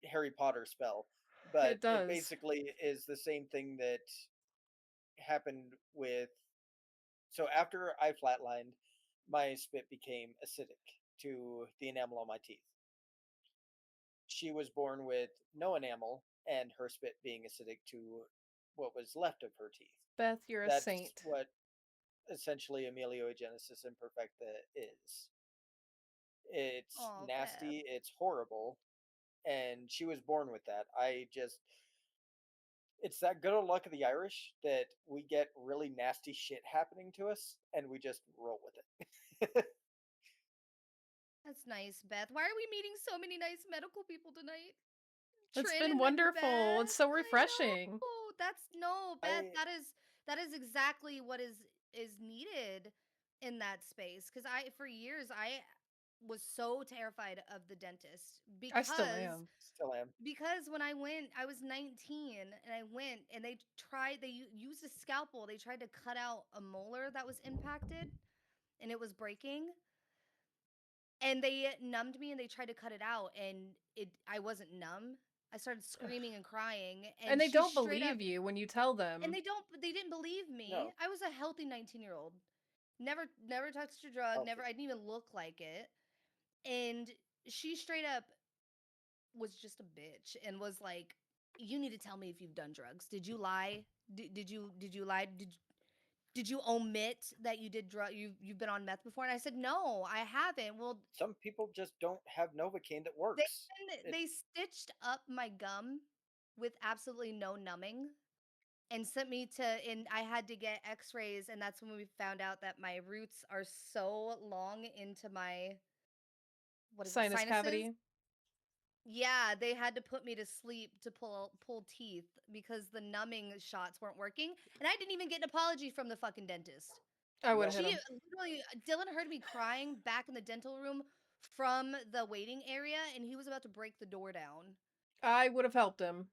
Harry Potter spell, but
It
it
does.
basically is the same thing that happened with. So after I flatlined, my spit became acidic to the enamel on my teeth. She was born with no enamel and her spit being acidic to what was left of her teeth.
Beth, you're a
That's
saint.
what essentially ameliogenesis imperfecta is. It's
Oh, Beth.
nasty, it's horrible, and she was born with that. I just, it's that good old luck of the Irish that we get really nasty shit happening to us and we just roll with it.
That's nice, Beth. Why are we meeting so many nice medical people tonight?
It's
Trin
been
and then
wonderful. It's
Beth.
so
I
refreshing.
know. That's no, Beth.
I
That is exactly what is needed in that space. Because I, for years, I was so terrified of the dentist
I still
because
am.
still am.
when I went, I was 19 and I went and they used a scalpel. They tried to cut out a molar that was impacted and it was breaking, and they numbed me and they tried to cut it out, and I wasn't numb. I started screaming and crying,
And
and
they
she
don't
straight up,
believe you when you tell
and
them.
they didn't believe me.
No,
I was a healthy 19-year-old. Never touched a drug, never,
healthy.
I didn't even look like it. And she straight up was just a bitch and was like, "You need to tell me if you've done drugs. Did you lie? Did you lie? Did you omit that you did you've been on meth before?" And I said, "No, I haven't." Well,
Some people just don't have Novocaine that
They
works. It
they stitched up my gum with absolutely no numbing and sent me to, and I had to get x-rays, and that's when we found out that my roots are so long into my, what is it,
Sinus
sinuses?
cavity.
Yeah, they had to put me to sleep to pull teeth because the numbing shots weren't working, and I didn't even get an apology from the fucking dentist.
I would
no,
have hit
She
him.
literally, Dylan heard me crying back in the dental room from the waiting area, and he was about to break the door down.
I would have helped him.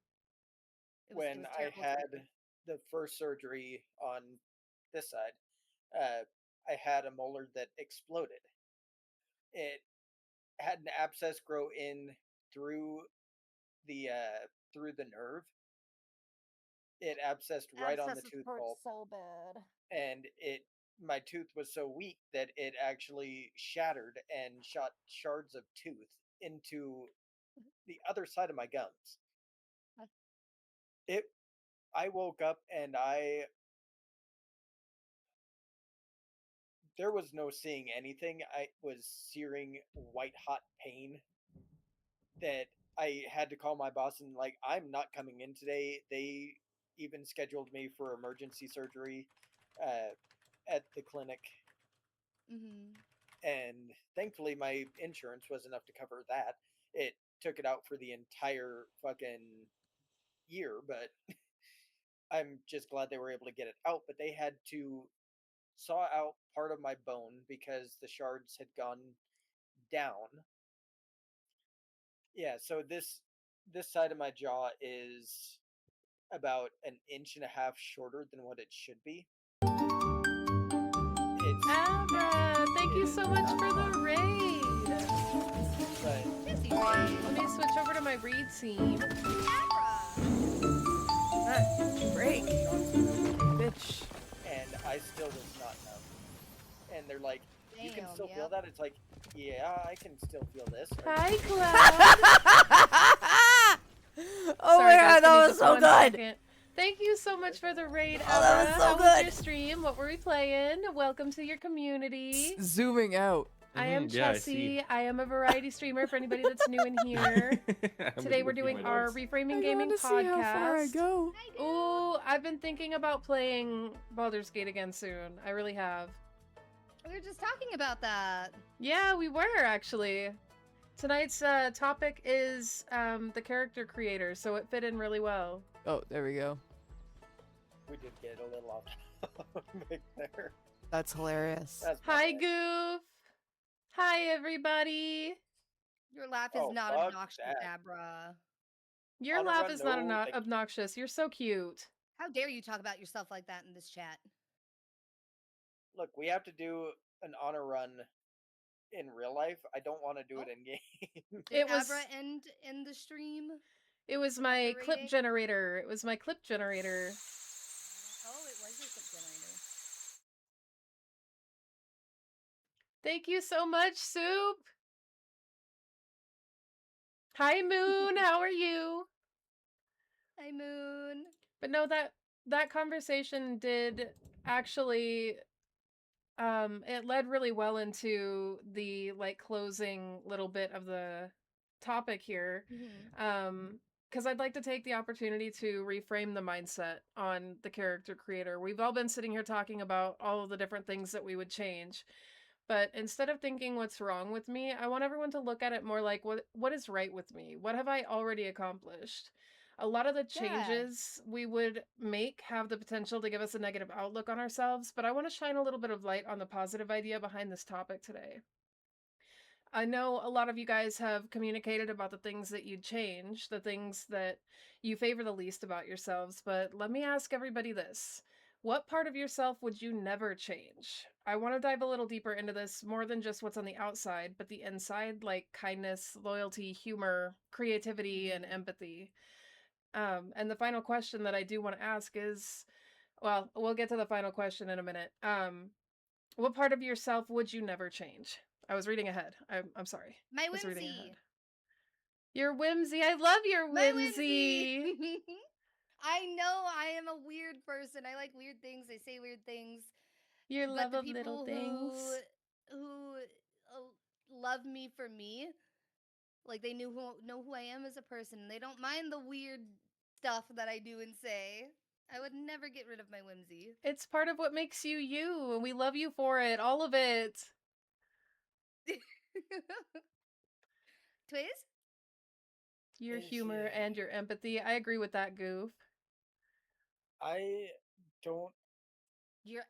It
when
was
I
terrible,
had
terrible.
the first surgery on this side, uh, I had a molar that exploded. It had an abscess grow in through the nerve. It abscessed right on the
Abscesses
tooth
hurt
pulp,
so bad.
and it my tooth was so weak that it actually shattered and shot shards of tooth into the other side of my gums. It I woke up and I there was no seeing anything. I was searing white hot pain that I had to call my boss and like, I'm not coming in today. They even scheduled me for emergency surgery uh, at the clinic,
Mhm.
and thankfully my insurance was enough to cover that. It took it out for the entire fucking year, but I'm just glad they were able to get it out. But they had to saw out part of my bone because the shards had gone down. Yeah, so this side of my jaw is about an inch and a half shorter than what it should be. It's
Abra, thank you so much for the raid.
but
Jesse
Let me switch over to my read team.
Abra.
Break. Bitch.
and I still was not enough. And they're like, you can
Damn,
still feel
yep.
that? It's like, yeah, I can still feel this.
Hi, Cloud.
Oh
Sorry,
my
guys,
god,
give me
that was
just
so
one
good.
second. Thank you so much for the raid,
Oh, that
Abra.
was so
How was
good.
your stream? What were we playing? Welcome to your community.
Zooming out.
I am
Yeah, I
Chessie.
see.
I am a variety streamer for anybody that's new in here.
I'm
Today we're
looking
doing
at my
our
notes.
Reframing
I
Gaming
want to
Podcast.
see how far I go.
Ooh, I've been thinking about playing Baldur's Gate again soon. I really have.
We were just talking about that.
Yeah, we were actually. Tonight's topic is the character creator, so it fit in really well.
Oh, there we go.
We did get a little off topic there.
That's hilarious.
That's my
Hi,
bad.
Goof. Hi, everybody.
Your laugh is
Oh,
not
fuck
obnoxious,
that.
Abra.
Your
On a
laugh
run,
is not
no, thank you.
obnoxious. You're so cute.
How dare you talk about yourself like that in this chat?
Look, we have to do an honor run in real life. I don't want to do it in game.
Did
It was-
Abra end in the stream?
It was my
The
clip
rating?
generator. It was my clip generator.
Oh, it was your clip generator.
Thank you so much, Soup. Hi, Moon. How are you?
Hi, Moon.
But no, that conversation did actually it led really well into the like closing little bit of the topic here. Because I'd like to take the opportunity to reframe the mindset on the character creator. We've all been sitting here talking about all of the different things that we would change. But instead of thinking what's wrong with me, I want everyone to look at it more like what is right with me? What have I already accomplished? A lot of the
Yeah.
changes we would make have the potential to give us a negative outlook on ourselves, but I want to shine a little bit of light on the positive idea behind this topic today. I know a lot of you guys have communicated about the things that you'd change, the things that you favor the least about yourselves, but let me ask everybody this. What part of yourself would you never change? I want to dive a little deeper into this, more than just what's on the outside, but the inside, like kindness, loyalty, humor, creativity, and empathy. And the final question that I do want to ask is, well, we'll get to the final question in a minute. What part of yourself would you never change? I was reading ahead. I'm sorry.
My
I was reading
whimsy.
ahead. Your whimsy. I love your
My
whimsy.
whimsy. I know I am a weird person. I like weird things. I say weird things.
Your
But
love
the
of little
people
things.
who love me for me, like they know who I am as a person. They don't mind the weird stuff that I do and say. I would never get rid of my whimsy.
It's part of what makes you you, and we love you for it. All of it.
Twiz?
Your
Is
humor
it-
and your empathy. I agree with that, Goof.
I don't.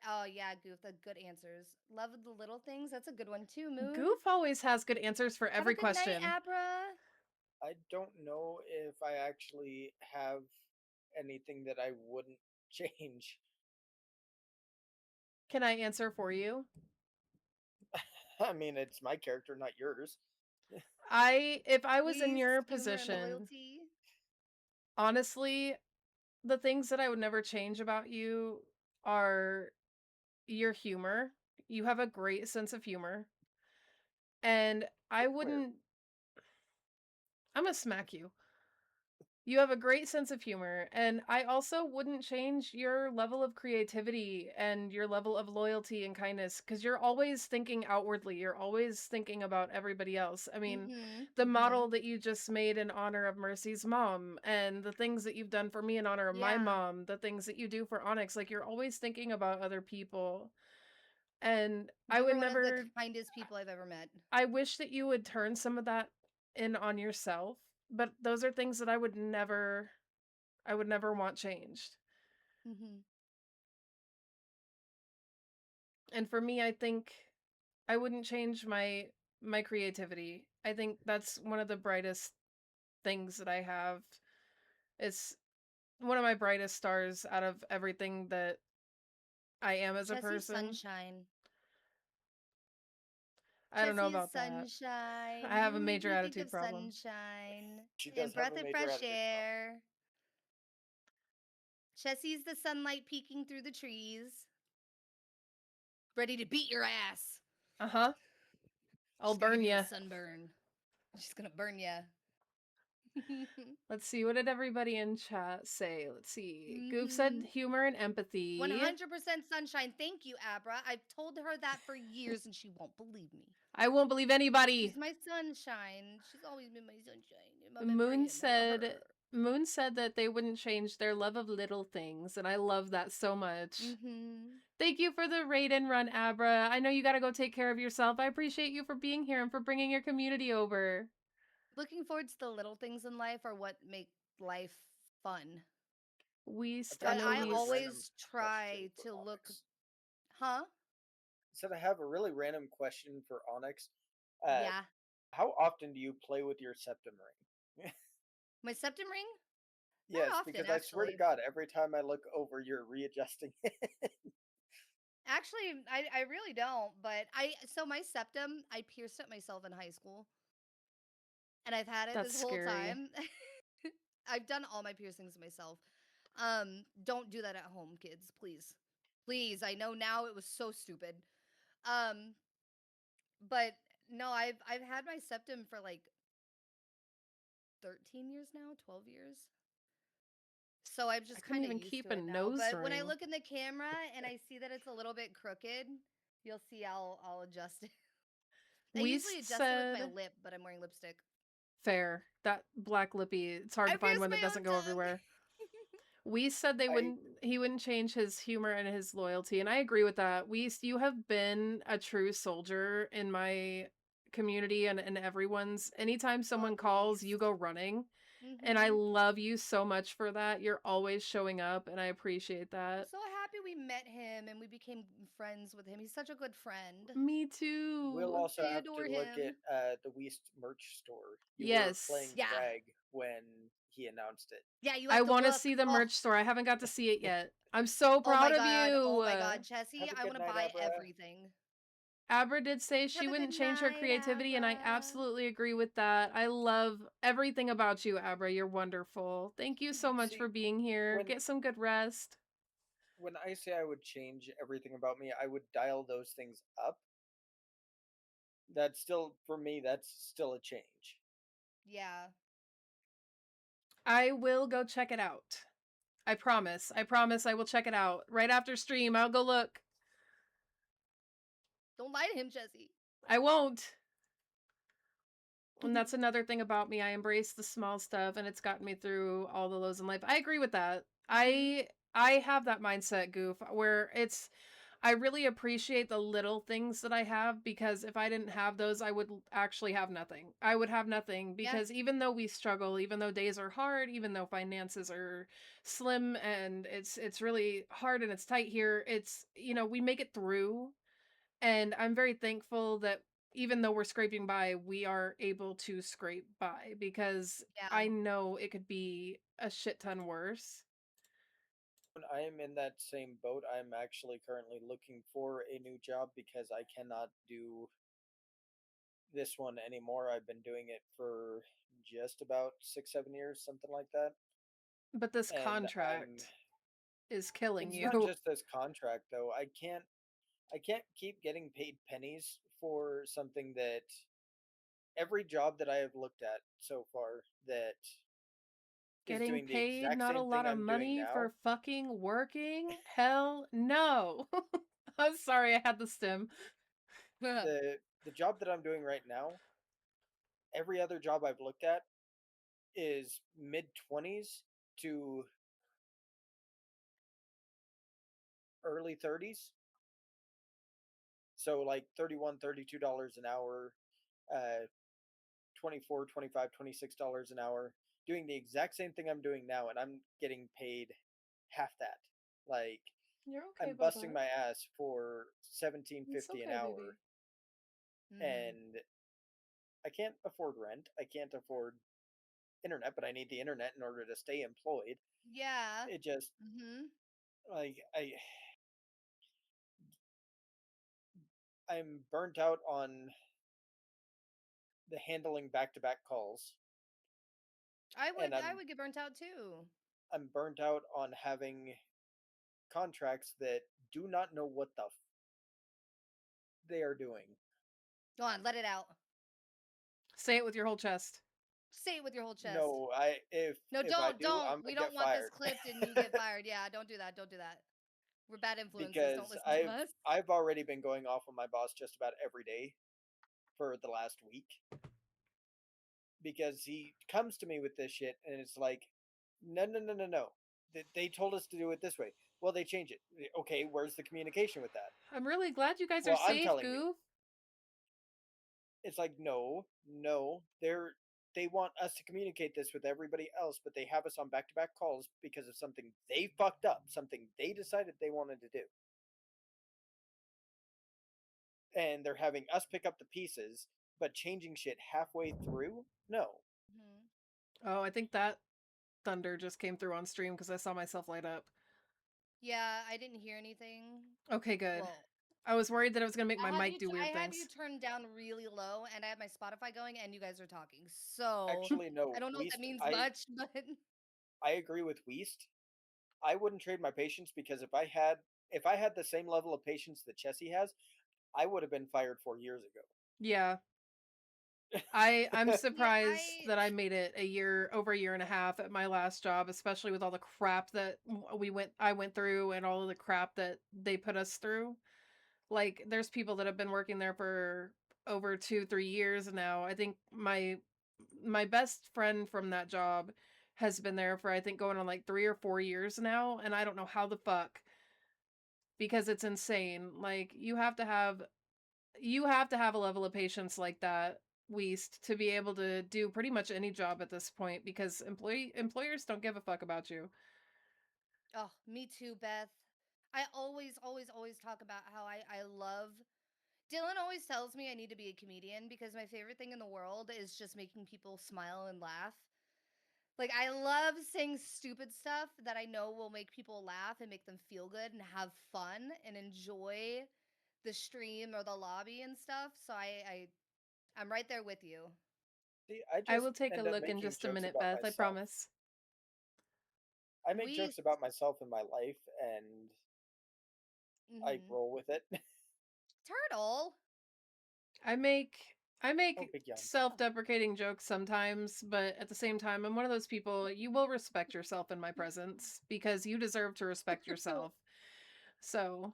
Oh yeah, Goof. The good answers. Love the little things. That's a good one too. Moon.
Goof always has good answers for
Have
every
a good
question.
Night, Abra.
I don't know if I actually have anything that I wouldn't change.
Can I answer for you?
I mean, it's my character, not yours.
If I was in
Please,
your
humor and
position,
loyalty.
honestly, the things that I would never change about you are your humor. You have a great sense of humor. And I
Where?
wouldn't. I'm gonna smack you. You have a great sense of humor, and I also wouldn't change your level of creativity and your level of loyalty and kindness, because you're always thinking outwardly. You're always thinking about everybody else. I mean, the model that you just made in honor of Mercy's mom, and the things that you've done for me in honor of my
Yeah.
mom, the things that you do for Onyx, like you're always thinking about other people. And I
You
would
are one
never.
of the kindest people I've ever met.
I wish that you would turn some of that in on yourself, but those are things that I would never I would never want changed.
Mm-hmm.
And for me, I think I wouldn't change my creativity. I think that's one of the brightest things that I have. It's one of my brightest stars out of everything that I am as a
Chessie's
person.
sunshine.
I don't know
Chessie is
about that.
sunshine.
I have a
You make
major
me think
attitude
of
problem.
sunshine
She
and
does have
breath
a
of
major
fresh
attitude problem.
air. Chessie's the sunlight peeking through the trees, ready to beat your ass.
Uh-huh. I'll
She's gonna
burn
give you
you.
a sunburn. She's gonna burn you.
Let's see, what did everybody in chat say? Let's see. Goof said
Mhm.
humor and empathy.
100% sunshine. Thank you, Abra. I've told her that for years and she won't believe me.
I won't believe anybody.
She's my sunshine. She's always been my sunshine. In my
Moon
memory, and I love
said
her.
Moon said that they wouldn't change their love of little things, and I love that so much.
Mm-hmm.
Thank you for the raid and run, Abra. I know you gotta go take care of yourself. I appreciate you for being here and for bringing your community over.
Looking forward to the little things in life are what make life fun.
Weast, I
But
know
I
really
Weast.
random
always try
question for
to look,
Onyx.
huh?
So I have a really random question for Onyx.
Yeah.
How often do you play with your septum ring?
My septum ring? Not
Yes,
often,
because I swear to
actually.
God, every time I look over, you're readjusting it.
Actually, I really don't. But so my septum, I pierced it myself in high school, and I've had it
That's
this whole
scary.
time. I've done all my piercings myself. Don't do that at home, kids, please. Please, I know now it was so stupid. Um, but no, I've had my septum for like 13 years now, 12 years. So I'm
I
just
couldn't
kind of
even
used
keep
to
a
it now.
nose
But when I
ring.
look in the camera and I see that it's a little bit crooked, you'll see I'll adjust it. I usually
Weast
adjust it with my
said
lip, but I'm wearing lipstick.
fair. That black lippy, it's hard
I
to find
pierced
one that
my
doesn't
own
go
tongue.
everywhere. We said
I
he wouldn't change his humor and his loyalty, and I agree with that. You have been a true soldier in my community and everyone's. Anytime someone calls, you
Always.
go running, and I
Mm-hmm.
love you so much for that. You're always showing up, and I appreciate
I'm
that.
so happy we met him and we became friends with him. He's such a good friend.
Me
will
too.
also
I
have
adore
to look at
him.
the Weast merch store. You were
Yes.
playing
Yeah.
Frag when he announced it.
Yeah, you
I
have to
want to
look.
see the
Oh,
merch store. I haven't got to see it yet. I'm so
oh
proud
my
of
god. Oh
you.
my god, Chessie,
Have a
I
good
want to
night,
buy
Abra.
everything.
Abra did say she
Have a good
wouldn't change her
night,
creativity, and I
Abra.
absolutely agree with that. I love everything about you, Abra. You're wonderful. Thank you so much
See,
for being here.
when
Get some good rest.
when I say I would change everything about me, I would dial those things up. That's still for me. That's still a change.
Yeah.
I will go check it out. I promise. I promise I will check it out. Right after stream, I'll go look.
Don't lie to him, Chessie.
I won't. And that's another thing about me. I embrace the small stuff and it's gotten me through all the lows in life. I agree with that.
Mhm.
I have that mindset, Goof, where it's I really appreciate the little things that I have because if I didn't have those, I would actually have nothing. I would have nothing
Yeah.
because even though we struggle, even though days are hard, even though finances are slim and it's really hard and it's tight here, it's we make it through. And I'm very thankful that even though we're scraping by, we are able to scrape by because
Yeah.
I know it could be a shit ton worse.
When I am in that same boat, I'm actually currently looking for a new job because I cannot do this one anymore. I've been doing it for just about 6, 7 years, something like that.
But this
And I'm
contract is killing
it's not
you.
just this contract though. I can't keep getting paid pennies for something that every job that I have looked at so far that is
Getting
doing the
paid
exact
not a
same
lot
thing
of
I'm doing
money
now.
for fucking working? Hell no. I'm sorry I had the stim.
The job that I'm doing right now, every other job I've looked at is mid 20s to early 30s. So like 31, $32 an hour, uh 24, 25, $26 an hour. doing the exact same thing I'm doing now, and I'm getting paid half that. Like,
You're okay
I'm
about
busting
that.
my ass for
It's
$17.50 an
okay, baby.
hour, and I can't afford rent. I can't afford internet, but I need the internet in order to stay employed.
Yeah.
It just like I'm burnt out on the handling back-to-back calls,
I
and
would get burnt out too.
I'm burnt out on having contracts that do not know what the they are doing.
Go on, let it out.
Say it with your whole chest.
Say it with your whole chest.
No,
No,
if I do,
don't.
I'm
We
gonna
don't
get
want this
fired.
clipped and you get fired. Yeah, don't do that. Don't do that. We're bad influences. Don't
Because
listen to us.
I've already been going off on my boss just about every day for the last week, because he comes to me with this shit and it's like, no. They told us to do it this way. Well, they change it. Okay, where's the communication with that?
I'm really glad you guys are
Well, I'm
safe,
telling you.
Goof.
It's like, no, they want us to communicate this with everybody else, but they have us on back-to-back calls because of something they fucked up, something they decided they wanted to do. And they're having us pick up the pieces, but changing shit halfway through? No.
Oh, I think that thunder just came through on stream because I saw myself light up.
Yeah, I didn't hear anything.
Okay, good.
Well,
I was worried that I was going to make my mic do
I
weird
have
things.
you turned down really low, and I have my Spotify going, and you guys are talking. So
Actually, no.
I don't know if that
Weast,
means much, but
I agree with Weast. I wouldn't trade my patience, because if I had the same level of patience that Chessie has, I would have been fired 4 years ago.
Yeah. I'm
yeah,
surprised that I made it over a year and a half at my last job, especially with all the crap that I went through and all of the crap that they put us through. Like, there's people that have been working there for over 2-3 years now. I think my best friend from that job has been there for, I think, going on like 3 or 4 years now, and I don't know how the fuck, because it's insane. Like, you have to have a level of patience like that, Weast, to be able to do pretty much any job at this point, because employers don't give a fuck about you.
Oh, me too, Beth. I always talk about how I love. Dylan always tells me I need to be a comedian because my favorite thing in the world is just making people smile and laugh. Like, I love saying stupid stuff that I know will make people laugh and make them feel good and have fun and enjoy the stream or the lobby and stuff. So I'm right there with you.
See, I
I
just
will take a
end up
look in
making
just a
jokes
minute,
about
Beth, I
myself.
promise.
I make
We
jokes about myself in my life, and I roll with it.
Turtle.
I make
Oh, big yawn.
self-deprecating jokes sometimes, but at the same time, I'm one of those people, you will respect yourself in my presence because you deserve to respect yourself. So,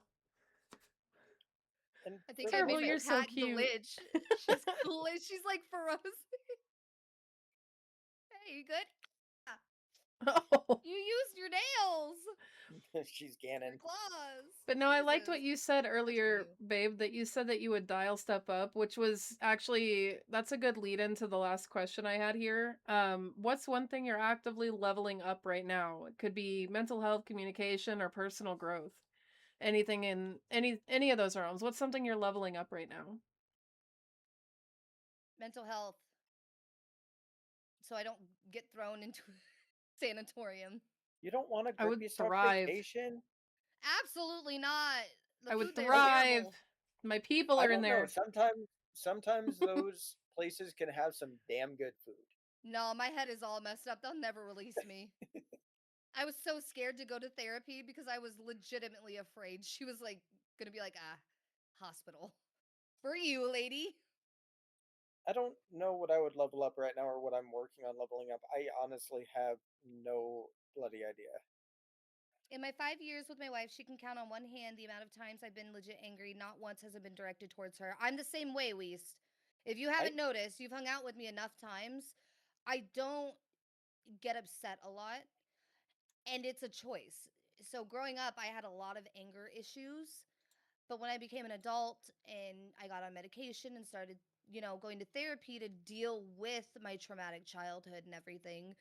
And
I think I
Turtle,
made my
you're so
cat
cute.
glitch. She's glitch. She's like ferocious. Hey, you good?
Oh.
You used your nails.
she's
Your
Ganon.
claws.
But no, I liked what
Jesus.
you said earlier,
you.
babe, that you said that you would dial stuff up, which was actually, that's a good lead into the last question I had here. What's one thing you're actively leveling up right now? It could be mental health, communication, or personal growth. Anything in any of those realms. What's something you're leveling up right now?
Mental health. So I don't get thrown into a sanatorium.
You don't want a
I would
grippy sock
thrive.
vacation?
Absolutely not. The
I would
food there is
thrive.
terrible.
My people
I
are in
don't know.
there.
Sometimes those places can have some damn good food.
No, my head is all messed up. They'll never release me. I was so scared to go to therapy because I was legitimately afraid. She was like, gonna be like, hospital. For you, lady.
I don't know what I would level up right now or what I'm working on leveling up. I honestly have no bloody idea.
In my 5 years with my wife, she can count on one hand the amount of times I've been legit angry. Not once has it been directed towards her. I'm the same way, Weast. If you haven't noticed, you've hung out with me enough times. I don't get upset a lot, and it's a choice. So growing up, I had a lot of anger issues. But when I became an adult and I got on medication and started, going to therapy to deal with my traumatic childhood and everything,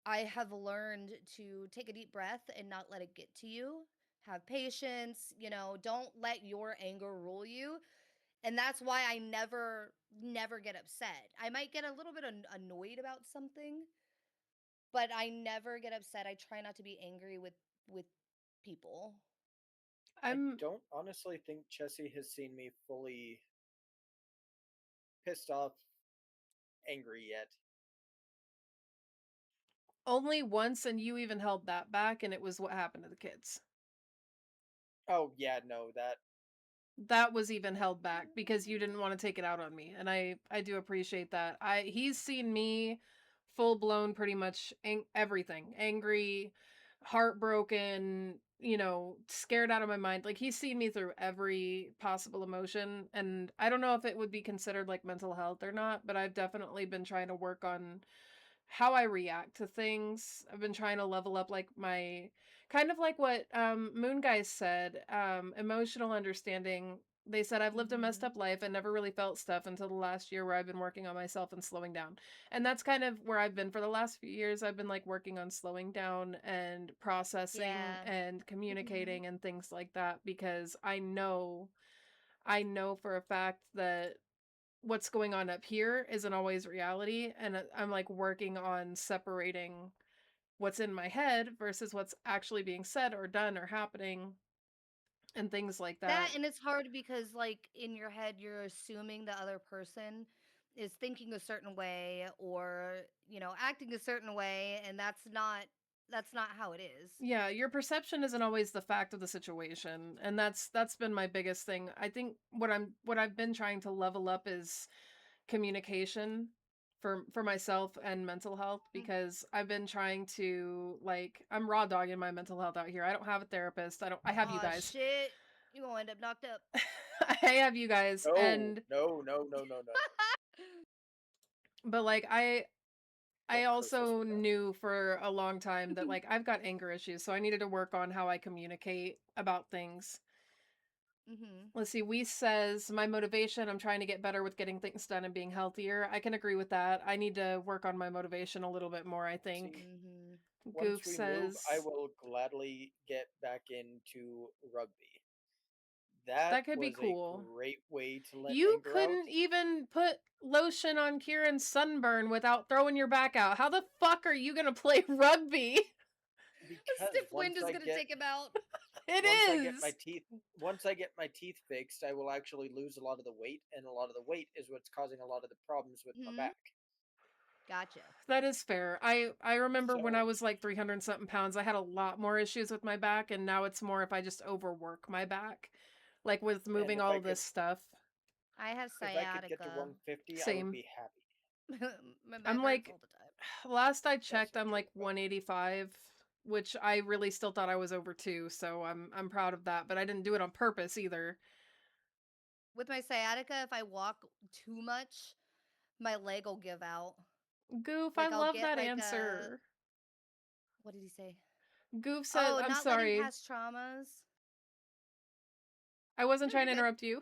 I have learned to take a deep breath and not let it get to you. Have patience, don't let your anger rule you. And that's why I never get upset. I might get a little bit annoyed about something, but I never get upset. I try not to be angry with people.
I
I'm
don't honestly think Chessie has seen me fully pissed off, angry yet.
only once, and you even held that back, and it was what happened to the kids.
Oh yeah, no,
That was even held back because you didn't want to take it out on me, and I do appreciate that. He's seen me full blown pretty much everything, angry, heartbroken, scared out of my mind. Like he's seen me through every possible emotion, and I don't know if it would be considered like mental health or not, but I've definitely been trying to work on how I react to things. I've been trying to level up like my kind of like what Moon Guy said, emotional understanding. They said I've lived a messed up
Mhm.
life and never really felt stuff until the last year where I've been working on myself and slowing down. And that's kind of where I've been for the last few years. I've been like working on slowing down and processing
Yeah.
and
Mhm.
communicating and things like that because I know for a fact that what's going on up here isn't always reality, and I'm like working on separating what's in my head versus what's actually being said or done or happening and things like
That,
that.
and it's hard because like in your head you're assuming the other person is thinking a certain way or, acting a certain way, and that's not how it is.
Yeah, your perception isn't always the fact of the situation, and that's been my biggest thing. I think what I've been trying to level up is communication for myself and mental health
Mm.
because I've been trying to like I'm raw dogging my mental health out here. I don't have a therapist. I have you
Oh
guys.
shit. You're gonna end up knocked up.
I have you guys
no,
and
no, no, no, no, no.
but like I
Don't curse us
also
with that.
knew for a long time that like I've got anger issues, so I needed to work on how I communicate about things.
Mhm.
Let's see, we says my motivation, I'm trying to get better with getting things done and being healthier. I can agree with that. I need to work on my motivation a little bit more, I think.
See,
Mhm.
once
Goof
we move, I
says
will gladly get back into rugby. That
that could be
was a
cool.
great way to let
You
anger out
couldn't even put lotion on Kieran's sunburn without throwing your back out. How the fuck are you gonna play rugby?
A
because
stiff wind is gonna take him out.
It
once I get my
is.
teeth once I get my teeth fixed, I will actually lose a lot of the weight, and a lot of the weight is what's causing a lot of the problems with my
Mhm.
back.
Gotcha.
That is fair. I remember when I
So
was like 300 something pounds, I had a lot more issues with my back, and now it's more if I just overwork my back, like with
and
moving all of this stuff.
I have
if I could get to
sciatica.
150, I would
Same.
be happy.
My
I'm
back hurts
like,
all the time.
last I
That's
checked,
not
I'm
true,
like
but
185, which I really still thought I was over two, so I'm proud of that, but I didn't do it on purpose either.
With my sciatica, if I walk too much, my leg will give out.
Goof, I
Like I'll
love
get
that
like a
answer.
what did he say?
Goof said,
Oh,
I'm
not letting
sorry.
past traumas.
I wasn't
No,
trying
you're
to
good.
interrupt you.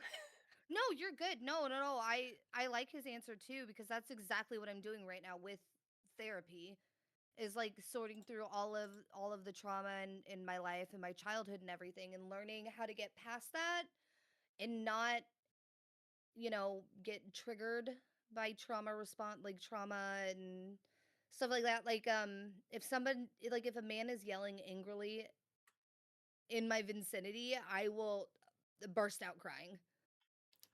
No, you're good. No, no, no. I like his answer too because that's exactly what I'm doing right now with therapy. Is like sorting through all of the trauma in my life and my childhood and everything and learning how to get past that and not, get triggered by trauma response like trauma and stuff like that. Like if someone like if a man is yelling angrily in my vicinity, I will burst out crying.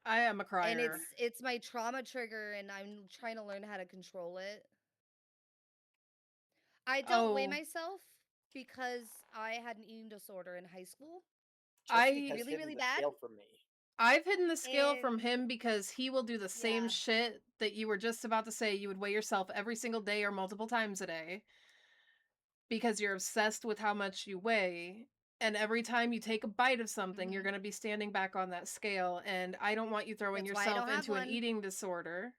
I am a
And
crier.
it's my trauma trigger and I'm trying to learn how to control it. I don't weigh
Oh,
myself because I had an eating disorder in high school.
Chessie
I
has
Really,
hidden
really
the
bad.
scale from me.
I've hidden the scale from
And
him because he will do the same
yeah.
shit that you were just about to say. You would weigh yourself every single day or multiple times a day because you're obsessed with how much you weigh. And every time you take a bite of something, you're
Hmm.
going to be standing back on that scale. And I don't want you throwing
That's why I
yourself
don't have
into an
one.
eating disorder.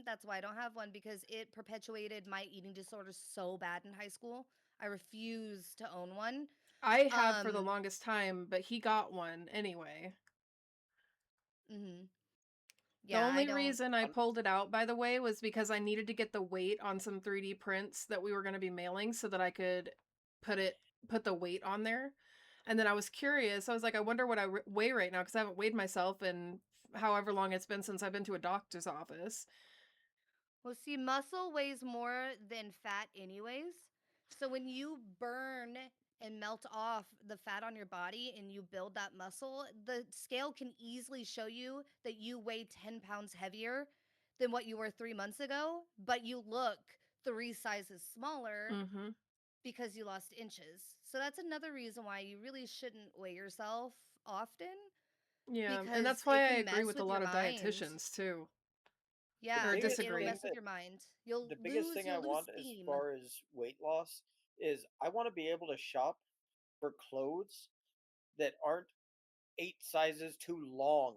That's why I don't have one because it perpetuated my eating disorder so bad in high school. I refuse to own one.
I have for the
Um,
longest time, but he got one anyway.
mhm. Yeah,
the
I
only
don't.
reason I
I'm-
pulled it out, by the way, was because I needed to get the weight on some 3D prints that we were going to be mailing so that I could put the weight on there. And then I was curious. I was like, I wonder what I weigh right now because I haven't weighed myself in however long it's been since I've been to a doctor's office.
Well, see, muscle weighs more than fat, anyways. So when you burn and melt off the fat on your body and you build that muscle, the scale can easily show you that you weigh 10 pounds heavier than what you were 3 months ago, but you look 3 sizes smaller
Mm-hmm.
because you lost inches. So that's another reason why you really shouldn't weigh yourself often
Yeah, and
because
that's
it
why I
can
agree
mess
with a
with your
lot of
mind.
dietitians too.
the
Yeah,
Or
biggest
it'll
disagree.
thing
mess with
that
your mind. You'll
the biggest thing I
lose
want as
steam.
far as weight loss is I want to be able to shop for clothes that aren't 8 sizes too long,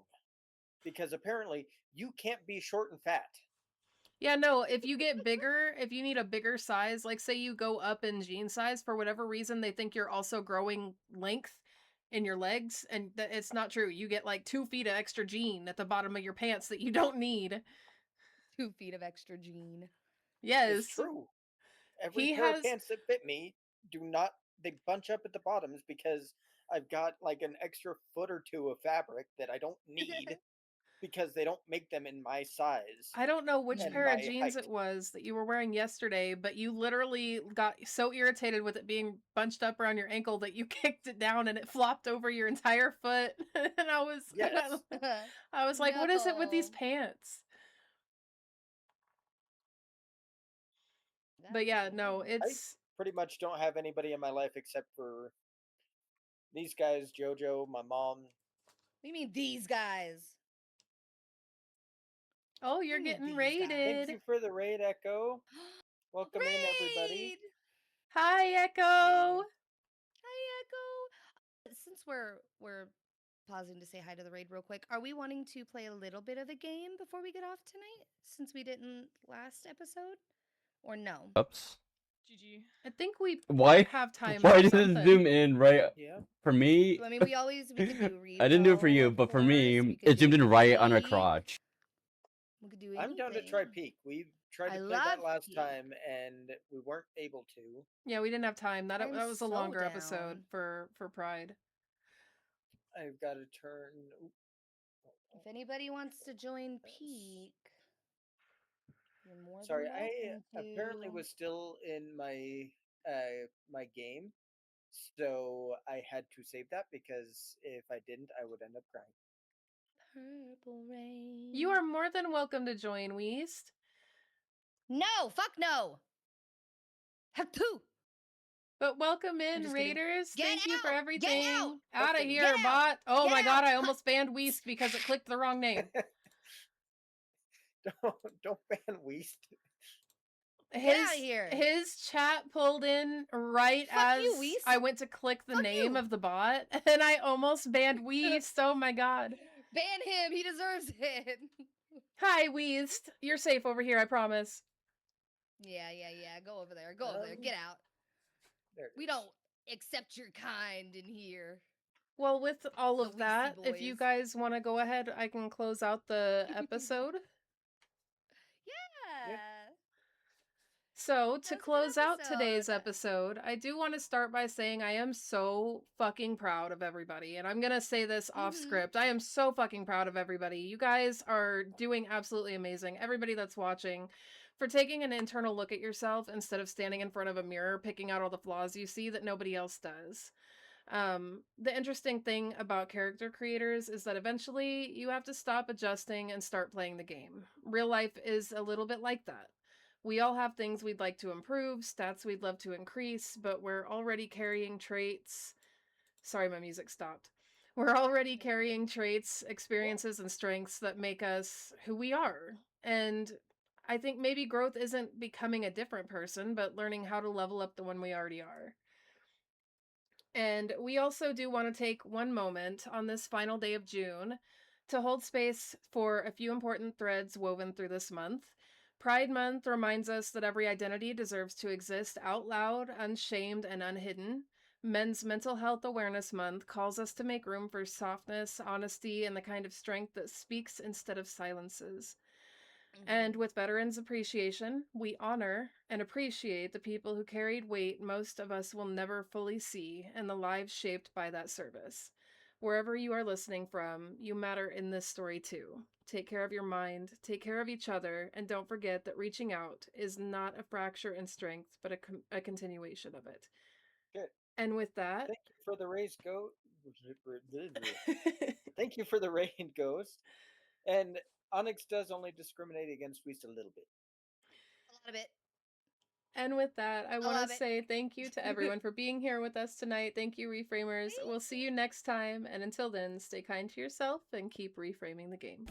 because apparently you can't be short and fat.
Yeah, no, if you get bigger, if you need a bigger size, like say you go up in jean size for whatever reason, they think you're also growing length in your legs, and it's not true. You get like 2 feet of extra jean at the bottom of your pants that you don't need.
2 feet of extra jean.
It's
Yes,
true. Every
he
pair of
has.
pants that fit me do not, they bunch up at the bottoms because I've got like an extra foot or two of fabric that I don't need because they don't make them in my size
I don't know which
and
pair of
my
jeans
height.
it was that you were wearing yesterday, but you literally got so irritated with it being bunched up around your ankle that you kicked it down and it flopped over your entire foot. And
Yes.
I was like, what is it with these
No.
pants? But
That's
yeah, no,
hilarious.
I pretty much don't have anybody in my life except for these guys, JoJo, my mom.
What do you mean these guys?
Oh,
What do
you're
you mean
getting
these guys?
Thank
raided.
you for the raid, Echo. Welcome in, everybody.
Raid!
Hi, Echo.
Hi, Echo. Since we're pausing to say hi to the raid real quick, are we wanting to play a little bit of a game before we get off tonight? Since we didn't last episode, or no?
Ups.
GG. I think we
Why?
have time
Why
for
did it
something.
zoom in right
Yeah.
for me?
So, I mean, we could do
I didn't do it for
reroll,
you,
of
but for
course.
me,
We could
it zoomed
do
in right on her
peek.
crotch.
We could do
I'm down to try
anything.
Peak. We tried
I
to play
love
that last
Peak.
time and we weren't able to.
Yeah, we didn't have time. That
I'm
was a
so
longer episode
down.
for Pride.
I've got to turn.
If anybody wants to join Peak, you're more
Sorry,
than welcome
I apparently
to.
was still in my game, so I had to save that because if I didn't, I would end up crying.
Purple rain.
You are more than welcome to join, Weast.
No, fuck no. Heck poo.
But welcome in,
just kidding.
Raiders.
Get
Thank you for
out! Get
everything.
out!
Out of
Fucking
here,
Get out!
bot. Oh
Get
my god,
out!
I almost banned Weast because it clicked the wrong name.
don't ban Weast.
Get out of here.
His chat pulled in right
Fuck
as
you, Weast.
I went to click the
Fuck
name
you.
of the bot, and I almost banned Weast. Oh my god.
Ban him. He deserves it.
Hi, Weast. You're safe over here, I promise.
Yeah. Go over there. Go over there. Get out.
There it
We
is.
don't accept your kind in here.
Well, with all
The
of that,
Weasty
if you
boys.
guys want to go ahead, I can close out the episode.
Yeah.
So, to
was a good
close out today's
episode.
episode, I do want to start by saying I am so fucking proud of everybody. And I'm going to say this off
Mhm.
script. I am so fucking proud of everybody. You guys are doing absolutely amazing. Everybody that's watching, for taking an internal look at yourself instead of standing in front of a mirror, picking out all the flaws you see that nobody else does. The interesting thing about character creators is that eventually you have to stop adjusting and start playing the game. Real life is a little bit like that. We all have things we'd like to improve, stats we'd love to increase, but we're already carrying traits. Sorry, my music stopped. We're already carrying traits, experiences, and strengths that make us who we are. And I think maybe growth isn't becoming a different person, but learning how to level up the one we already are. And we also do want to take one moment on this final day of June to hold space for a few important threads woven through this month. Pride Month reminds us that every identity deserves to exist out loud, unshamed, and unhidden. Men's Mental Health Awareness Month calls us to make room for softness, honesty, and the kind of strength that speaks instead of silences. And with Veterans Appreciation, we honor and appreciate the people who carried weight most of us will never fully see and the lives shaped by that service. Wherever you are listening from, you matter in this story too. Take care of your mind, take care of each other, and don't forget that reaching out is not a fracture in strength, but a continuation of it.
Good.
And with that,
Thank you for the raised ghost. Thank you for the rain ghost. And Onyx does only discriminate against Weast a little bit.
A lot of it.
And with that, I want
love
to
it.
say thank you to everyone for being here with us tonight. Thank you, Reframers. We'll see you next time. And until then, stay kind to yourself and keep reframing the game.